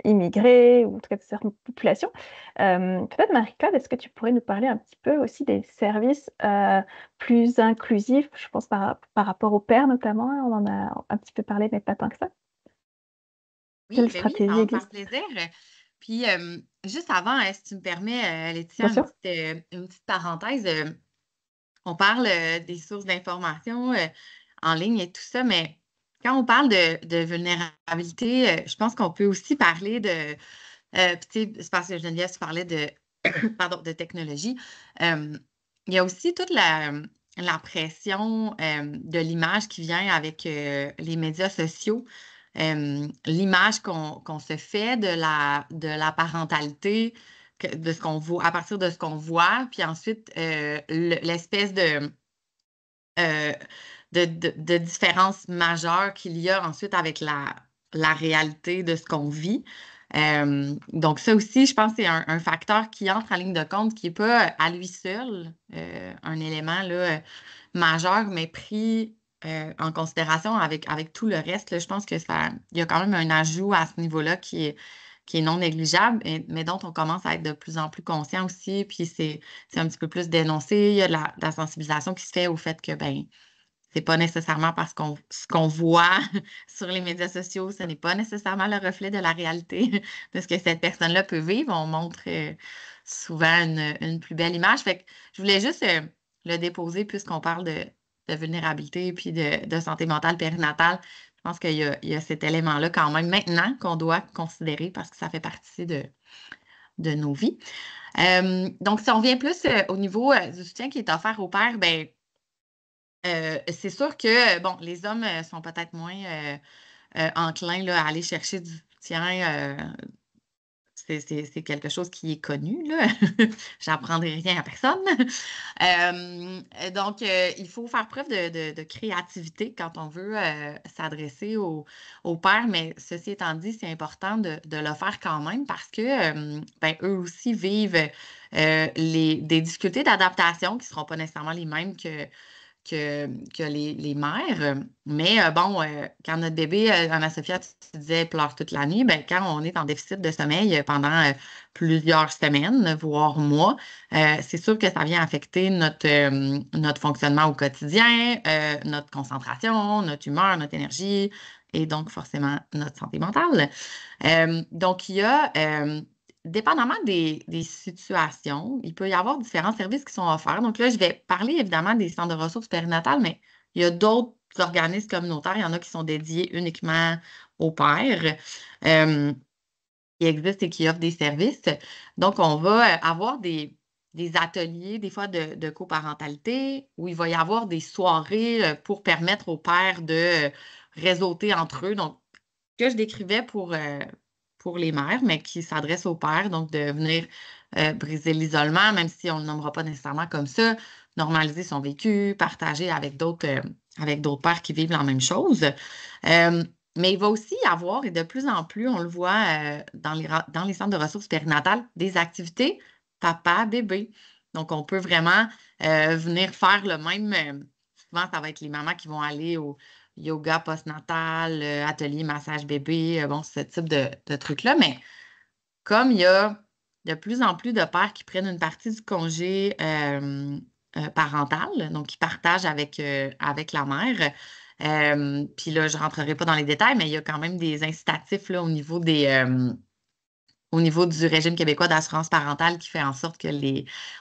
immigrées ou en tout cas de certaines populations. Peut-être, Marie-Claude, est-ce que tu pourrais nous parler un petit peu aussi des services plus inclusifs, je pense par rapport aux pères notamment, hein, on en a un petit peu parlé, mais pas tant que ça. Quelle Oui, ça stratégie va me faire existe? plaisir. Puis, juste avant, si tu me permets, Laetitia, Bien sûr. une petite parenthèse. On parle des sources d'information en ligne et tout ça, mais quand on parle de vulnérabilité, je pense qu'on peut aussi parler de. Puis, tu sais, c'est parce que Geneviève tu parlais de, pardon, de technologie. Il y a aussi toute la pression de l'image qui vient avec les médias sociaux. L'image qu'on se fait de la parentalité, de ce qu'on voit, à partir de ce qu'on voit, puis ensuite l'espèce euh, de différence majeure qu'il y a ensuite avec la réalité de ce qu'on vit. Donc, ça aussi, je pense que c'est un facteur qui entre en ligne de compte, qui n'est pas à lui seul un élément là, majeur, mais pris en considération avec tout le reste. Là, je pense que il y a quand même un ajout à ce niveau-là qui est non négligeable, mais dont on commence à être de plus en plus conscient aussi. Puis c'est un petit peu plus dénoncé. Il y a de la sensibilisation qui se fait au fait que, ben, c'est pas nécessairement parce ce qu'on voit sur les médias sociaux, ce n'est pas nécessairement le reflet de la réalité de ce que cette personne-là peut vivre. On montre souvent une plus belle image. Fait que je voulais juste le déposer puisqu'on parle de vulnérabilité et puis de santé mentale périnatale. Je pense qu'il y a cet élément-là quand même maintenant qu'on doit considérer parce que ça fait partie de nos vies. Donc, si on vient plus au niveau du soutien qui est offert aux pères, ben c'est sûr que, bon, les hommes sont peut-être moins enclins là, à aller chercher du soutien. C'est quelque chose qui est connu, là. J'apprendrai rien à personne. Donc, il faut faire preuve de créativité quand on veut s'adresser aux pères, mais ceci étant dit, c'est important de le faire quand même parce que ben, eux aussi vivent des difficultés d'adaptation qui ne seront pas nécessairement les mêmes que les mères. Mais bon, quand notre bébé, Anna-Sophia, tu disais, pleure toute la nuit, ben, quand on est en déficit de sommeil pendant plusieurs semaines, voire mois, c'est sûr que ça vient affecter notre fonctionnement au quotidien, notre concentration, notre humeur, notre énergie et donc forcément notre santé mentale. Donc, il y a dépendamment des situations, il peut y avoir différents services qui sont offerts. Donc là, je vais parler évidemment des centres de ressources périnatales, mais il y a d'autres organismes communautaires. Il y en a qui sont dédiés uniquement aux pères, qui existent et qui offrent des services. Donc, on va avoir des ateliers, des fois de coparentalité, où il va y avoir des soirées pour permettre aux pères de réseauter entre eux. Donc, que je décrivais pour les mères, mais qui s'adresse aux pères, donc de venir briser l'isolement, même si on ne le nommera pas nécessairement comme ça, normaliser son vécu, partager avec d'autres pères qui vivent la même chose. Mais il va aussi y avoir, et de plus en plus, on le voit dans les centres de ressources périnatales, des activités papa-bébé. Donc, on peut vraiment venir faire le même. Souvent, ça va être les mamans qui vont aller au yoga postnatal, atelier massage bébé, bon, ce type de trucs-là. Mais comme il y a de plus en plus de pères qui prennent une partie du congé parental, donc qui partagent avec la mère. Puis là, je ne rentrerai pas dans les détails, mais il y a quand même des incitatifs là, au niveau du régime québécois d'assurance parentale qui fait en sorte que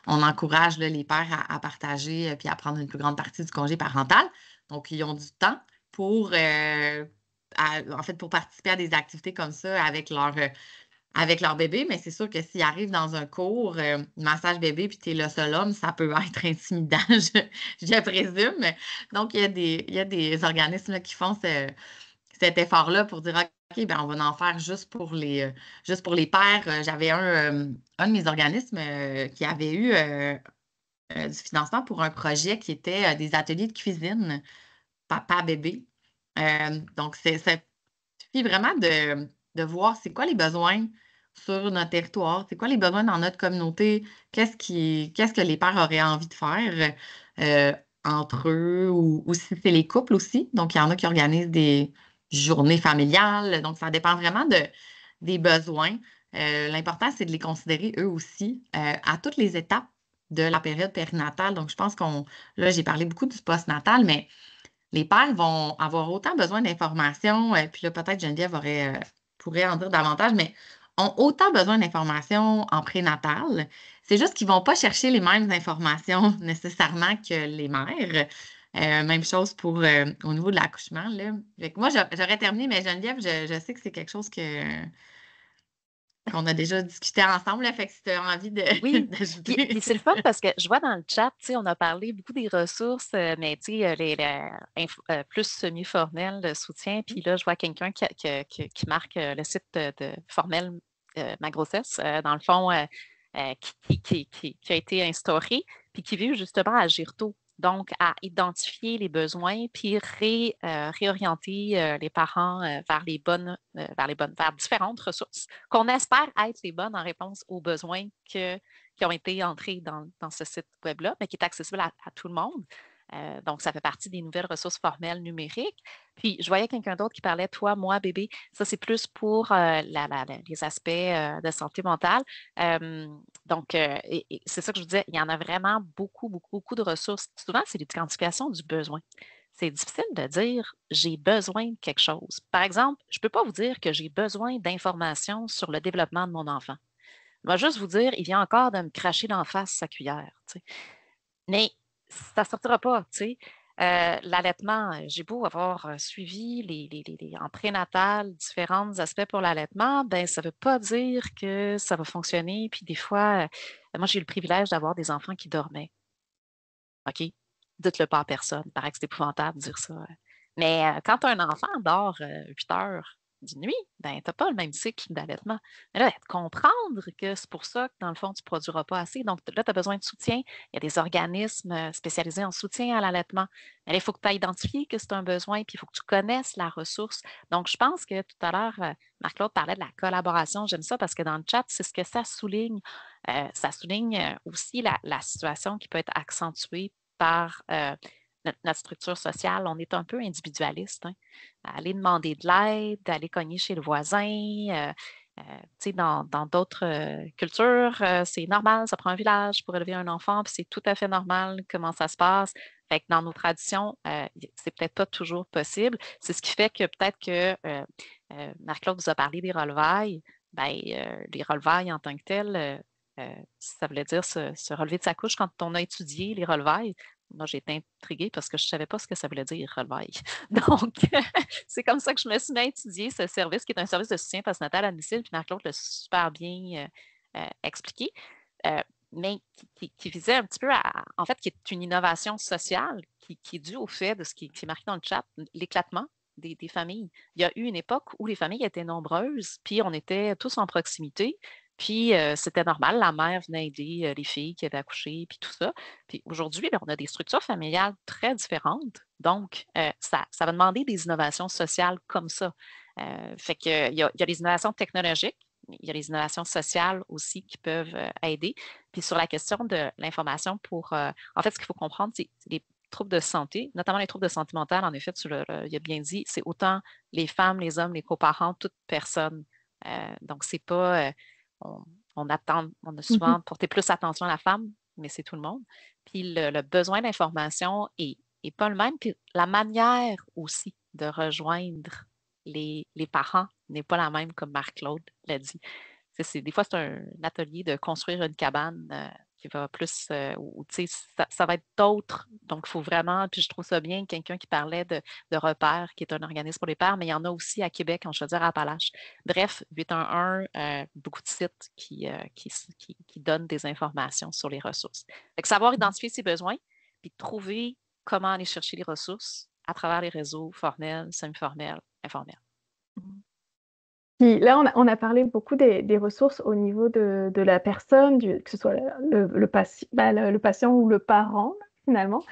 on encourage là, les pères à partager puis à prendre une plus grande partie du congé parental. Donc, ils ont du temps pour, en fait, pour participer à des activités comme ça avec leur bébé, mais c'est sûr que s'ils arrivent dans un cours, massage bébé, puis tu es le seul homme, ça peut être intimidant, je présume. Donc, il y a des organismes là, qui font cet effort-là pour dire, OK, ben, on va en faire juste pour les pères. J'avais un de mes organismes qui avait eu du financement pour un projet qui était des ateliers de cuisine papa-bébé. Donc, ça suffit vraiment de voir c'est quoi les besoins sur notre territoire, c'est quoi les besoins dans notre communauté, qu'est-ce que les pères auraient envie de faire entre eux ou si c'est les couples aussi. Donc, il y en a qui organisent des journées familiales. Donc, ça dépend vraiment des besoins, l'important, c'est de les considérer eux aussi à toutes les étapes de la période périnatale. Donc, je pense là, j'ai parlé beaucoup du postnatal, mais les pères vont avoir autant besoin d'informations, puis là, peut-être Geneviève pourrait en dire davantage, mais ont autant besoin d'informations en prénatal. C'est juste qu'ils ne vont pas chercher les mêmes informations nécessairement que les mères. Même chose pour au niveau de l'accouchement, là. Fait que moi, j'aurais terminé, mais Geneviève, je sais que c'est quelque chose qu'on a déjà discuté ensemble, là, fait que si tu as envie Oui, d'ajouter. puis c'est le fun parce que je vois dans le chat, tu sais, on a parlé beaucoup des ressources, mais tu sais, plus semi-formel de soutien. Puis là, je vois quelqu'un qui marque le site de formel Ma grossesse, dans le fond, qui a été instauré, puis qui veut justement agir tôt. Donc, à identifier les besoins, puis réorienter les parents vers vers différentes ressources qu'on espère être les bonnes en réponse aux besoins qui ont été entrés dans ce site web-là, mais qui est accessible à tout le monde. Donc, ça fait partie des nouvelles ressources formelles numériques. Puis, je voyais quelqu'un d'autre qui parlait, toi, moi, bébé. Ça, c'est plus pour les aspects de santé mentale. Donc, c'est ça que je vous disais, il y en a vraiment beaucoup, beaucoup, beaucoup de ressources. Souvent, c'est l'identification du besoin. C'est difficile de dire j'ai besoin de quelque chose. Par exemple, je ne peux pas vous dire que j'ai besoin d'informations sur le développement de mon enfant. Je vais juste vous dire, il vient encore de me cracher d'en face sa cuillère. Tu sais. Mais ça ne sortira pas. Tu sais. L'allaitement, j'ai beau avoir suivi en prénatal différents aspects pour l'allaitement, ben, ça ne veut pas dire que ça va fonctionner. Puis des fois, moi, j'ai eu le privilège d'avoir des enfants qui dormaient. OK? Dites-le pas à personne. Il paraît que c'est épouvantable de dire ça. Mais quand un enfant dort 8 heures d'une nuit, ben, tu n'as pas le même cycle d'allaitement. Mais là, comprendre que c'est pour ça que, dans le fond, tu ne produiras pas assez. Donc, là, tu as besoin de soutien. Il y a des organismes spécialisés en soutien à l'allaitement. Mais là, il faut que tu aies identifié que c'est un besoin, puis il faut que tu connaisses la ressource. Donc, je pense que tout à l'heure, Marc-Claude parlait de la collaboration. J'aime ça parce que dans le chat, c'est ce que ça souligne. Ça souligne aussi la situation qui peut être accentuée par notre structure sociale. On est un peu individualiste. Hein? Aller demander de l'aide, aller cogner chez le voisin. Dans d'autres cultures, c'est normal, ça prend un village pour élever un enfant, puis c'est tout à fait normal comment ça se passe. Fait que dans nos traditions, c'est peut-être pas toujours possible. C'est ce qui fait que peut-être que Marc-Claude vous a parlé des relevailles. Ben, les relevailles en tant que telles, ça voulait dire se relever de sa couche quand on a étudié les relevailles. Moi, j'ai été intriguée parce que je ne savais pas ce que ça voulait dire, relevailles. Donc, c'est comme ça que je me suis mis à étudier ce service qui est un service de soutien postnatal à domicile. Puis Marc-Claude l'a super bien expliqué, mais qui visait un petit peu en fait, qui est une innovation sociale qui est due au fait de ce qui est marqué dans le chat, l'éclatement des familles. Il y a eu une époque où les familles étaient nombreuses, puis on était tous en proximité. Puis c'était normal, la mère venait aider les filles qui avaient accouché, puis tout ça. Puis aujourd'hui, on a des structures familiales très différentes. Donc, ça va demander des innovations sociales comme ça. Fait qu'il y a les innovations technologiques, il y a les innovations sociales aussi qui peuvent aider. Puis sur la question de l'information en fait, ce qu'il faut comprendre, c'est les troubles de santé, notamment les troubles de santé mentale, en effet, il a bien dit, c'est autant les femmes, les hommes, les coparents, toute personne. Donc, c'est pas... on a souvent porté plus attention à la femme, mais c'est tout le monde. Puis le besoin d'information est pas le même. Puis la manière aussi de rejoindre les parents n'est pas la même, comme Marc-Claude l'a dit. Des fois, c'est un atelier de construire une cabane qui va plus, ça va être d'autres. Donc, il faut vraiment, puis je trouve ça bien, quelqu'un qui parlait de Repère, qui est un organisme pour les pères, mais il y en a aussi à Québec, en Chaudière-Appalaches. Bref, 811, beaucoup de sites qui donnent des informations sur les ressources. Fait que savoir identifier ses besoins, puis trouver comment aller chercher les ressources à travers les réseaux formels, semi-formels, informels. Puis là, on a parlé beaucoup des ressources au niveau de la personne, que ce soit le patient ou le parent, finalement.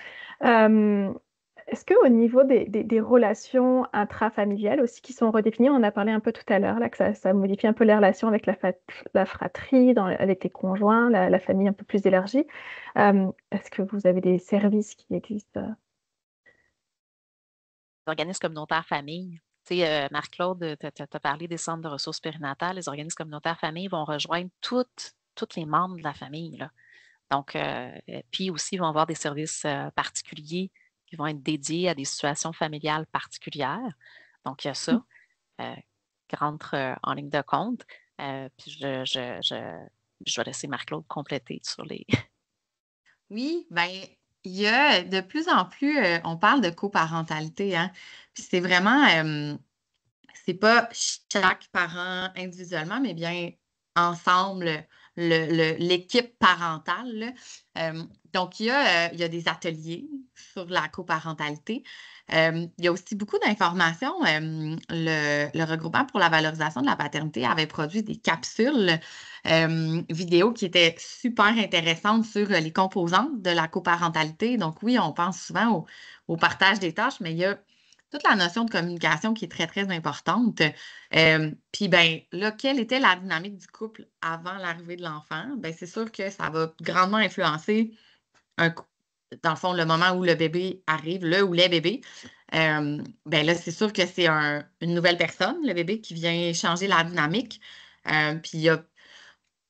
Est-ce qu'au niveau des relations intrafamiliales aussi qui sont redéfinies, on en a parlé un peu tout à l'heure, là, que ça modifie un peu les relations avec la fratrie, avec les conjoints, la famille un peu plus élargie. Est-ce que vous avez des services qui existent? Organismes communautaires famille. Marc-Claude, tu as parlé des centres de ressources périnatales. Les organismes communautaires familles vont rejoindre tous les membres de la famille, là. Donc, puis aussi, ils vont avoir des services particuliers qui vont être dédiés à des situations familiales particulières. Donc, il y a ça qui rentre en ligne de compte. Puis, je vais laisser Marc-Claude compléter sur les... Oui, bien, il y a de plus en plus, on parle de coparentalité, hein. Puis c'est vraiment, c'est pas chaque parent individuellement, mais bien ensemble, l'équipe parentale, là. Donc, il y a des ateliers sur la coparentalité. Il y a aussi beaucoup d'informations. Le regroupement pour la valorisation de la paternité avait produit des capsules vidéo qui étaient super intéressantes sur les composantes de la coparentalité. Donc, oui, on pense souvent au partage des tâches, mais il y a toute la notion de communication qui est très, très importante. Puis, ben là, quelle était la dynamique du couple avant l'arrivée de l'enfant? Ben, c'est sûr que ça va grandement influencer, dans le fond, le moment où le bébé arrive, le ou les bébés. Ben là, c'est sûr que c'est une nouvelle personne, le bébé, qui vient changer la dynamique. Puis,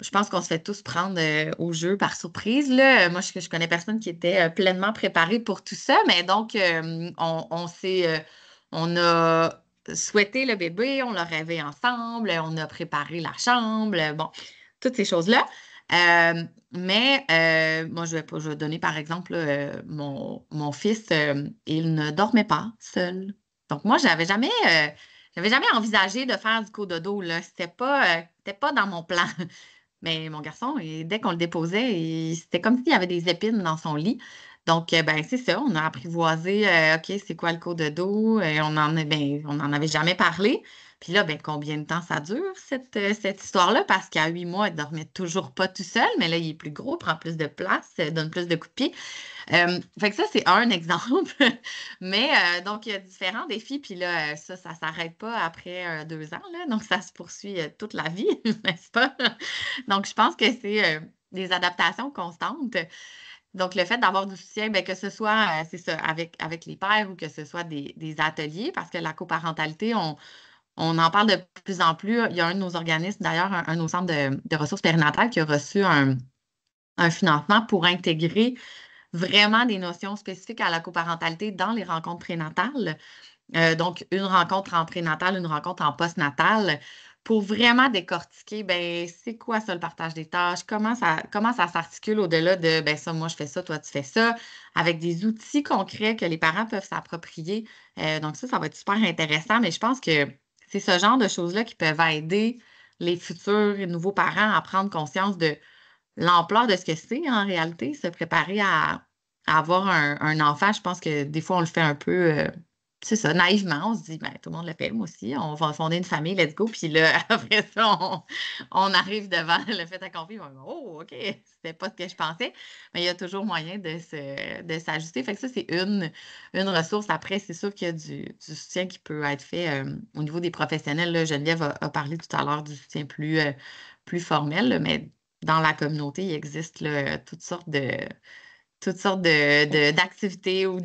je pense qu'on se fait tous prendre au jeu par surprise, là. Moi, je connais personne qui était pleinement préparé pour tout ça, mais donc, on a souhaité le bébé, on l'a rêvé ensemble, on a préparé la chambre, bon, toutes ces choses-là. Mais moi, je vais donner par exemple mon fils, il ne dormait pas seul. Donc, moi, j'avais jamais envisagé de faire du cododo, là. C'était pas dans mon plan. Mais mon garçon, dès qu'on le déposait, c'était comme s'il y avait des épines dans son lit. Donc, ben, c'est ça, on a apprivoisé, OK, c'est quoi le cododo? On n'en avait jamais parlé. Puis là, ben, combien de temps ça dure, cette histoire-là? Parce qu'à 8 mois, il ne dormait toujours pas tout seul, mais là, il est plus gros, prend plus de place, donne plus de coups de pied. Fait que ça, c'est un exemple. Mais donc, il y a différents défis. Puis là, ça ne s'arrête pas après 2 ans, là. Donc, ça se poursuit toute la vie, n'est-ce pas? Donc, je pense que c'est des adaptations constantes. Donc, le fait d'avoir du soutien, bien, que ce soit, c'est ça, avec les pères ou que ce soit des ateliers, parce que la coparentalité, on en parle de plus en plus. Il y a un de nos organismes, d'ailleurs, un de nos centres de ressources périnatales qui a reçu un financement pour intégrer vraiment des notions spécifiques à la coparentalité dans les rencontres prénatales. Donc, une rencontre en prénatal, une rencontre en postnatal, pour vraiment décortiquer, ben, c'est quoi ça le partage des tâches, comment ça s'articule au-delà de, ben, ça, moi, je fais ça, toi, tu fais ça, avec des outils concrets que les parents peuvent s'approprier. Donc, ça va être super intéressant, mais je pense que c'est ce genre de choses-là qui peuvent aider les futurs et nouveaux parents à prendre conscience de l'ampleur de ce que c'est en réalité, se préparer à avoir un enfant. Je pense que des fois, on le fait un peu, c'est ça, naïvement. On se dit, ben, tout le monde le fait, moi aussi. On va fonder une famille, let's go. Puis là, après ça, on arrive devant le fait accompli. On va, oh, OK, c'était pas ce que je pensais. Mais il y a toujours moyen de s'ajuster. Fait que ça, c'est une ressource. Après, c'est sûr qu'il y a du soutien qui peut être fait au niveau des professionnels. Là, Geneviève a parlé tout à l'heure du soutien plus formel, là, mais dans la communauté, il existe là, toutes sortes d'activités ou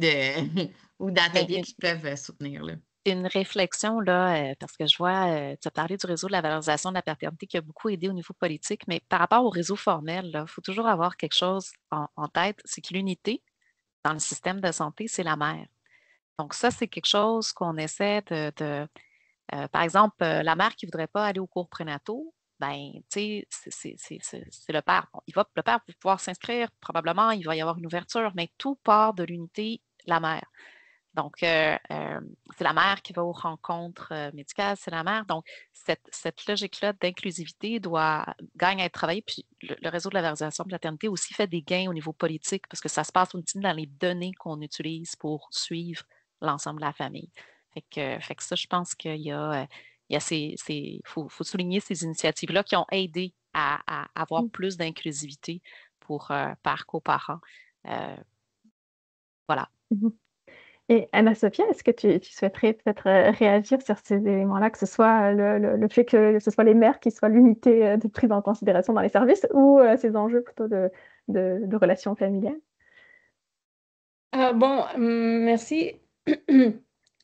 d'ateliers qui peuvent soutenir, là. Une réflexion, là, parce que je vois, tu as parlé du réseau de la valorisation de la paternité qui a beaucoup aidé au niveau politique, mais par rapport au réseau formel, il faut toujours avoir quelque chose en tête, c'est que l'unité dans le système de santé, c'est la mère. Donc ça, c'est quelque chose qu'on essaie par exemple, la mère qui ne voudrait pas aller aux cours prénataux, ben, tu sais, c'est le père. Bon, le père va pouvoir s'inscrire, probablement, il va y avoir une ouverture, mais tout part de l'unité, la mère. Donc, c'est la mère qui va aux rencontres médicales, c'est la mère. Donc, cette logique-là d'inclusivité gagne à être travaillée. Puis, le réseau de la valorisation de la maternité aussi fait des gains au niveau politique parce que ça se passe aussi dans les données qu'on utilise pour suivre l'ensemble de la famille. Fait que ça, je pense qu'il y a, faut souligner ces initiatives-là qui ont aidé à avoir plus d'inclusivité par coparents. Voilà. Et Anna-Sophia, est-ce que tu souhaiterais peut-être réagir sur ces éléments-là, que ce soit le fait que ce soit les mères qui soient l'unité de prise en considération dans les services ou ces enjeux plutôt de relations familiales? Bon, merci.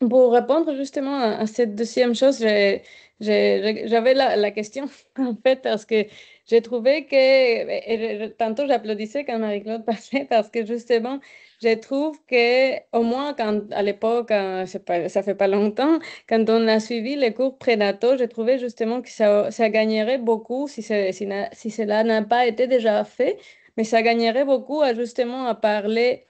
Pour répondre justement à cette deuxième chose, j'avais la question, en fait, parce que j'ai trouvé que, tantôt j'applaudissais quand Marie-Claude parlait, parce que justement, je trouve que, au moins à l'époque, ça fait pas longtemps, quand on a suivi les cours prénataux, j'ai trouvé justement que ça gagnerait beaucoup si cela n'a pas été déjà fait, mais ça gagnerait beaucoup justement à parler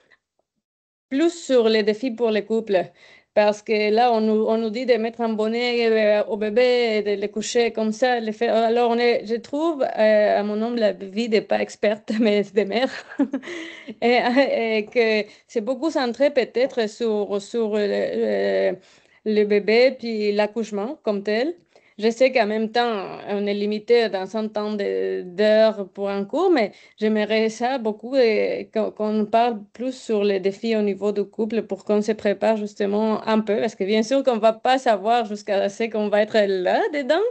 plus sur les défis pour les couples. Parce que là, on nous dit de mettre un bonnet au bébé et de le coucher comme ça. Alors, je trouve, à mon humble avis, de pas experte, mais de mère, et que c'est beaucoup centré peut-être sur le bébé puis l'accouchement comme tel. Je sais qu'en même temps, on est limité dans un temps d'heures pour un cours, mais j'aimerais ça beaucoup qu'on parle plus sur les défis au niveau du couple pour qu'on se prépare justement un peu, parce que bien sûr qu'on va pas savoir jusqu'à ce qu'on va être là dedans,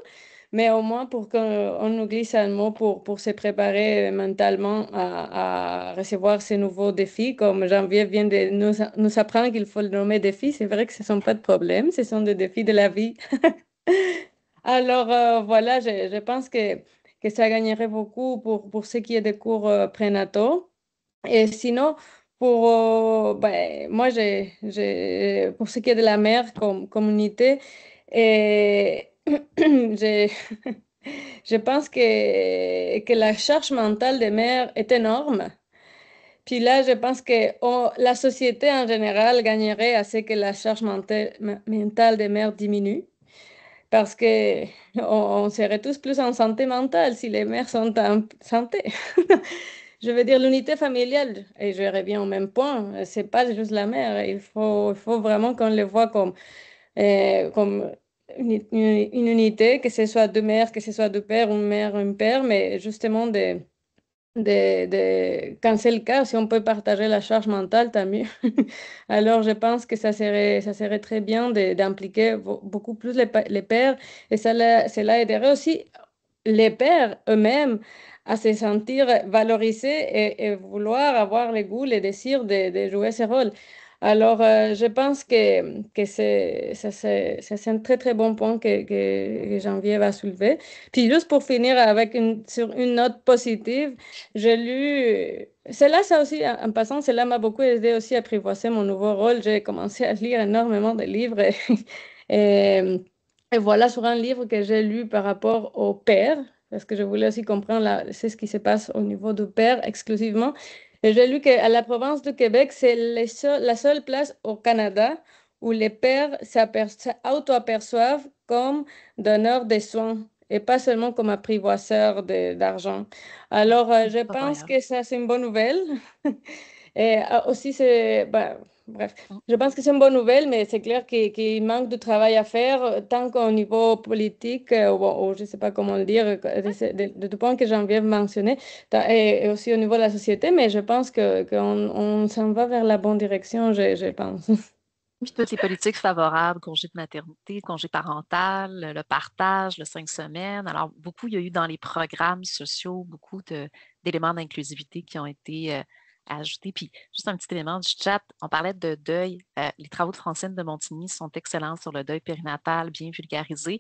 mais au moins pour qu'on nous glisse un mot pour se préparer mentalement à recevoir ces nouveaux défis. Comme Geneviève vient de nous apprendre qu'il faut le nommer défis, c'est vrai que ce ne sont pas de problème, ce sont des défis de la vie. Alors voilà, je pense que ça gagnerait beaucoup pour ce qui est des cours prénataux. Et sinon, moi, pour ce qui est de la mère comme communauté, et j'ai- je pense que la charge mentale des mères est énorme. Puis là, je pense que la société en général gagnerait à ce que la charge mentale des mères diminue. Parce que on serait tous plus en santé mentale si les mères sont en santé. Je veux dire, l'unité familiale, et je reviens au même point, c'est pas juste la mère. Il faut vraiment qu'on le voit comme une unité, que ce soit deux mères, que ce soit deux pères, une mère, un père, mais justement quand c'est le cas, si on peut partager la charge mentale, tant mieux. Alors, je pense que ça serait très bien d'impliquer beaucoup plus les pères et cela aiderait aussi les pères eux-mêmes à se sentir valorisés et vouloir avoir le goût, le désir de jouer ce rôle. Alors, je pense que c'est un très, très bon point que Geneviève a soulevé. Puis, juste pour finir sur une note positive, j'ai lu, cela, ça aussi, en passant, cela m'a beaucoup aidé aussi à apprivoiser mon nouveau rôle. J'ai commencé à lire énormément de livres et, et voilà sur un livre que j'ai lu par rapport au père, parce que je voulais aussi comprendre c'est ce qui se passe au niveau du père exclusivement. Et j'ai lu qu'à la province du Québec, c'est la seule place au Canada où les pères s'auto-aperçoivent comme donneurs de soins et pas seulement comme apprivoiseurs d'argent. Alors, je pense Incroyable. que ça, c'est une bonne nouvelle. Et aussi, bref, je pense que c'est une bonne nouvelle, mais c'est clair qu'il manque de travail à faire, tant qu'au niveau politique, ou je ne sais pas comment le dire, du point que Geneviève mentionnait, et aussi au niveau de la société, mais je pense qu'on s'en va vers la bonne direction, je pense. Puis toutes les politiques favorables, congé de maternité, congé parental, le partage, le 5 semaines. Alors, beaucoup, il y a eu dans les programmes sociaux beaucoup d'éléments d'inclusivité qui ont été ajoutés. Puis, juste un petit élément du chat, on parlait de deuil. Les travaux de Francine de Montigny sont excellents sur le deuil périnatal, bien vulgarisé.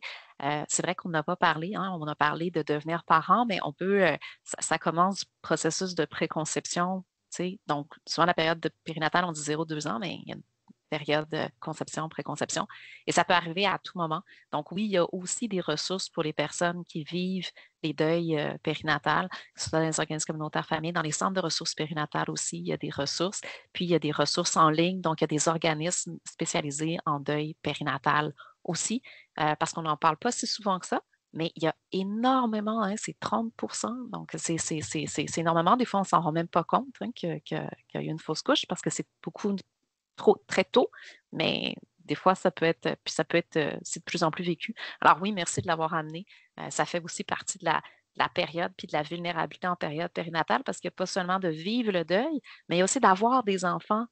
C'est vrai qu'on n'a pas parlé, hein, on a parlé de devenir parent, mais on peut, ça commence du processus de préconception. Donc, souvent, la période de périnatale, on dit 0-2 ans, mais il y a une période de conception, préconception. Et ça peut arriver à tout moment. Donc oui, il y a aussi des ressources pour les personnes qui vivent les deuils périnatales, que ce soit dans les organismes communautaires familles, dans les centres de ressources périnatales aussi, il y a des ressources. Puis il y a des ressources en ligne, donc il y a des organismes spécialisés en deuil périnatal aussi, parce qu'on n'en parle pas si souvent que ça. Mais il y a énormément, hein, c'est 30%, donc c'est énormément. Des fois, on ne s'en rend même pas compte hein, qu'il y a eu une fausse couche parce que c'est beaucoup très tôt, mais des fois, c'est de plus en plus vécu. Alors oui, merci de l'avoir amené. Ça fait aussi partie de la période puis de la vulnérabilité en période périnatale parce qu'il n'y a pas seulement de vivre le deuil, mais il y a aussi d'avoir des enfants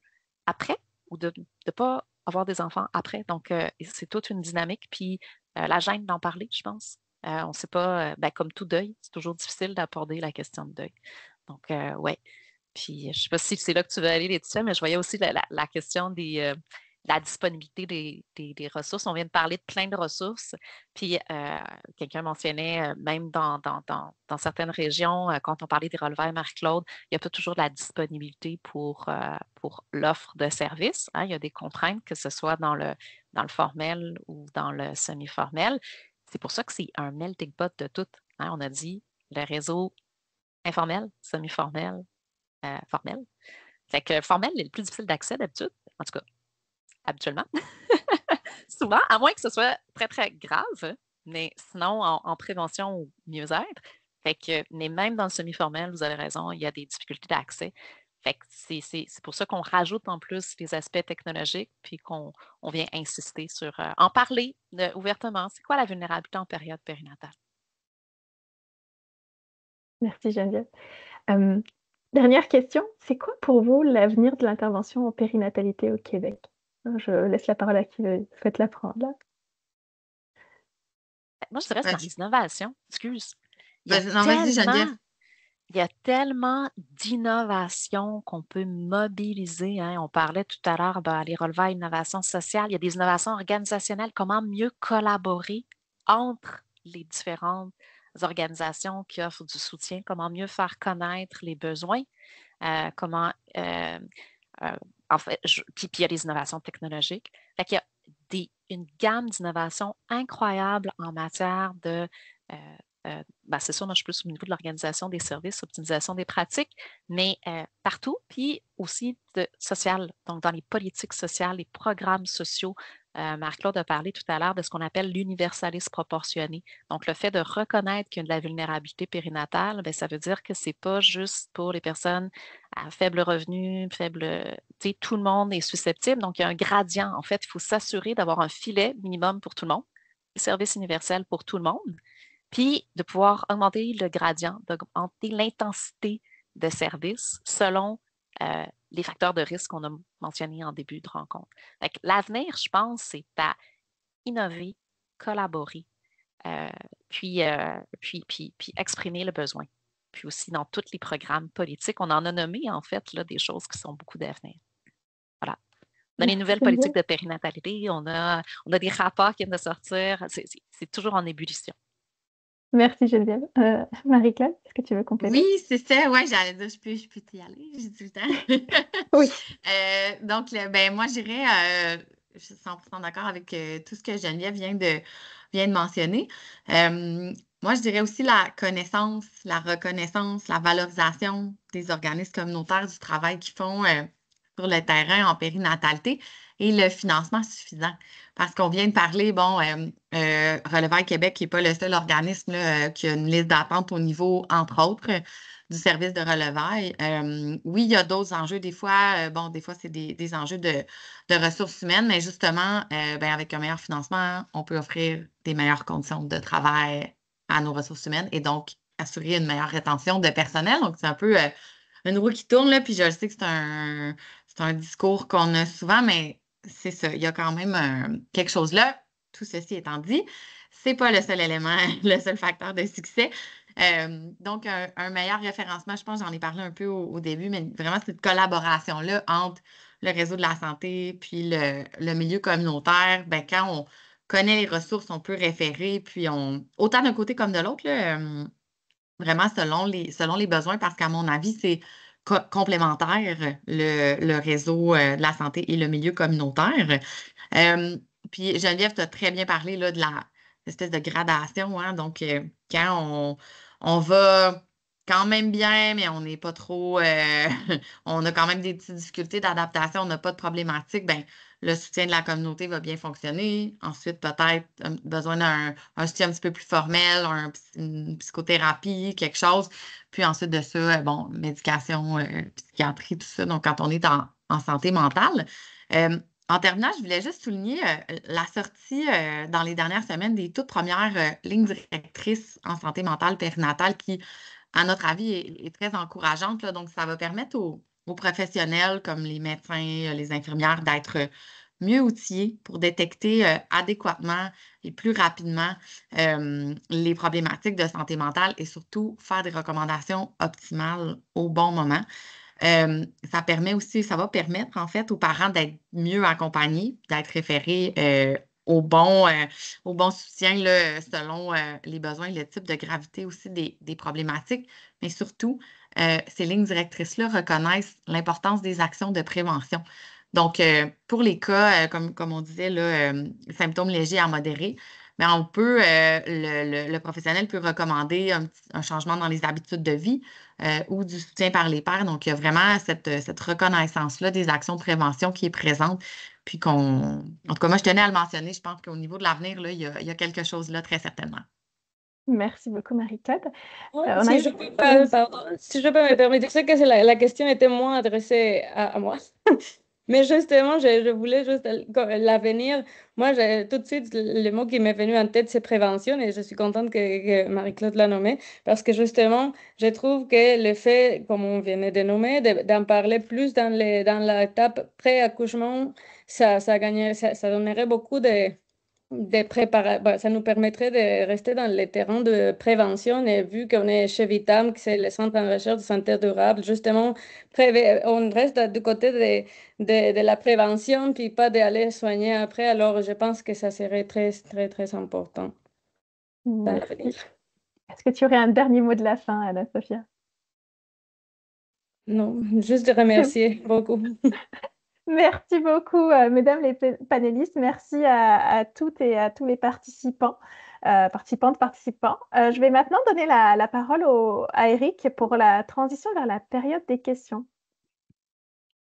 après ou de ne pas avoir des enfants après. Donc, c'est toute une dynamique. Puis la gêne d'en parler, je pense. On ne sait pas, comme tout deuil, c'est toujours difficile d'aborder la question de deuil. Donc, ouais. Puis, je ne sais pas si c'est là que tu veux aller, Laetitia, mais je voyais aussi la question la disponibilité des ressources. On vient de parler de plein de ressources. Puis, quelqu'un mentionnait, même dans certaines régions, quand on parlait des releveurs, Marie-Claude, il n'y a pas toujours de la disponibilité pour l'offre de services. Hein. Il y a des contraintes, que ce soit dans le formel ou dans le semi-formel. C'est pour ça que c'est un melting pot de tout. Hein. On a dit le réseau informel, semi-formel, formel. Fait que formel est le plus difficile d'accès d'habitude, en tout cas, habituellement. Souvent, à moins que ce soit très, très grave, mais sinon, en prévention ou mieux-être. Fait que, mais même dans le semi-formel, vous avez raison, il y a des difficultés d'accès. Fait que c'est pour ça qu'on rajoute en plus les aspects technologiques, puis qu'on vient insister sur en parler ouvertement. C'est quoi la vulnérabilité en période périnatale? Merci Geneviève. Dernière question, c'est quoi pour vous l'avenir de l'intervention en périnatalité au Québec? Je laisse la parole à qui souhaite la prendre. Là. Moi, je dirais que c'est dans les innovations. Excuse. Vas-y, Geneviève. Il y a tellement d'innovations qu'on peut mobiliser. Hein. On parlait tout à l'heure, les releveurs innovation sociale. Il y a des innovations organisationnelles. Comment mieux collaborer entre les différentes organisations qui offrent du soutien? Comment mieux faire connaître les besoins? En fait, puis il y a des innovations technologiques. Fait qu'il y a une gamme d'innovations incroyables en matière de c'est sûr, moi, je suis plus au niveau de l'organisation des services, optimisation des pratiques, mais partout, puis aussi social, donc dans les politiques sociales, les programmes sociaux. Marc-Claude a parlé tout à l'heure de ce qu'on appelle l'universalisme proportionné. Donc, le fait de reconnaître qu'il y a de la vulnérabilité périnatale, ça veut dire que ce n'est pas juste pour les personnes à faible revenu, tout le monde est susceptible. Donc, il y a un gradient. En fait, il faut s'assurer d'avoir un filet minimum pour tout le monde, des services universels pour tout le monde, puis de pouvoir augmenter le gradient, d'augmenter l'intensité de service selon les facteurs de risque qu'on a mentionnés en début de rencontre. L'avenir, je pense, c'est à innover, collaborer, puis exprimer le besoin. Puis aussi dans tous les programmes politiques, on en a nommé en fait là, des choses qui sont beaucoup d'avenir. Voilà. Dans les nouvelles politiques de périnatalité, on a des rapports qui viennent de sortir. C'est toujours en ébullition. Merci Geneviève. Marie-Claude, est-ce que tu veux compléter? Oui, c'est ça. Ouais, j'allais dire, je peux y aller. J'ai tout le temps. Oui. Donc, moi, je dirais, je suis 100% d'accord avec tout ce que Geneviève vient de mentionner. Moi, je dirais aussi la connaissance, la reconnaissance, la valorisation des organismes communautaires, du travail qu'ils font sur le terrain en périnatalité et le financement suffisant. Parce qu'on vient de parler, Releveurs Québec, qui n'est pas le seul organisme là, qui a une liste d'attente au niveau, entre autres, du service de relevailles. Oui, il y a d'autres enjeux. Des fois, des fois, c'est des enjeux de ressources humaines, mais justement, avec un meilleur financement, on peut offrir des meilleures conditions de travail à nos ressources humaines et donc assurer une meilleure rétention de personnel. Donc, c'est un peu une roue qui tourne, là, puis je sais que c'est un discours qu'on a souvent, mais c'est ça. Il y a quand même quelque chose là. Tout ceci étant dit, ce n'est pas le seul élément, le seul facteur de succès. Donc, un meilleur référencement, je pense, j'en ai parlé un peu au début, mais vraiment cette collaboration-là entre le réseau de la santé puis le milieu communautaire, quand on connaît les ressources, on peut référer, puis autant d'un côté comme de l'autre, vraiment selon les besoins, parce qu'à mon avis, c'est complémentaire, le réseau de la santé et le milieu communautaire. Puis Geneviève, tu as très bien parlé là, de l'espèce de gradation. Hein? Donc, quand on va quand même bien, mais on n'est pas trop... on a quand même des petites difficultés d'adaptation, on n'a pas de problématique, le soutien de la communauté va bien fonctionner. Ensuite, peut-être besoin d'un soutien un petit peu plus formel, une psychothérapie, quelque chose. Puis ensuite de ça, médication, psychiatrie, tout ça. Donc, quand on est en santé mentale. En terminant, je voulais juste souligner la sortie dans les dernières semaines des toutes premières lignes directrices en santé mentale périnatale qui, à notre avis, est très encourageante. Là. Donc, ça va permettre aux professionnels comme les médecins, les infirmières d'être mieux outillés pour détecter adéquatement et plus rapidement les problématiques de santé mentale et surtout faire des recommandations optimales au bon moment. Ça permet aussi, ça va permettre en fait aux parents d'être mieux accompagnés, d'être référés au bon soutien là, selon les besoins et le type de gravité aussi des problématiques. Mais surtout, ces lignes directrices-là reconnaissent l'importance des actions de prévention. Donc, pour les cas, comme on disait, là, symptômes légers à modérés, mais on peut, le professionnel peut recommander un changement dans les habitudes de vie ou du soutien par les pairs. Donc, il y a vraiment cette reconnaissance-là des actions de prévention qui est présente. Puis en tout cas, moi, je tenais à le mentionner. Je pense qu'au niveau de l'avenir, là, il y a quelque chose là, très certainement. Merci beaucoup, Marie-Claude. Si je peux me permettre, je sais que la question était moins adressée à moi. Mais justement, je voulais juste l'avenir. Moi, tout de suite, le mot qui m'est venu en tête, c'est prévention, et je suis contente que Marie-Claude l'a nommé, parce que justement, je trouve que le fait, comme on vient de nommer, d'en parler plus dans l'étape pré-accouchement, ça donnerait beaucoup ça nous permettrait de rester dans les terrains de prévention, et vu qu'on est chez Vitam, que c'est le Centre en recherche de santé durable, justement, on reste du côté de la prévention, puis pas d'aller soigner après. Alors, je pense que ça serait très, très, très important dans l'avenir. Est-ce que tu aurais un dernier mot de la fin, Anna-Sophia? Non, juste de remercier beaucoup. Merci beaucoup, mesdames les panélistes. Merci à toutes et à tous les participants. Je vais maintenant donner la parole à Eric pour la transition vers la période des questions.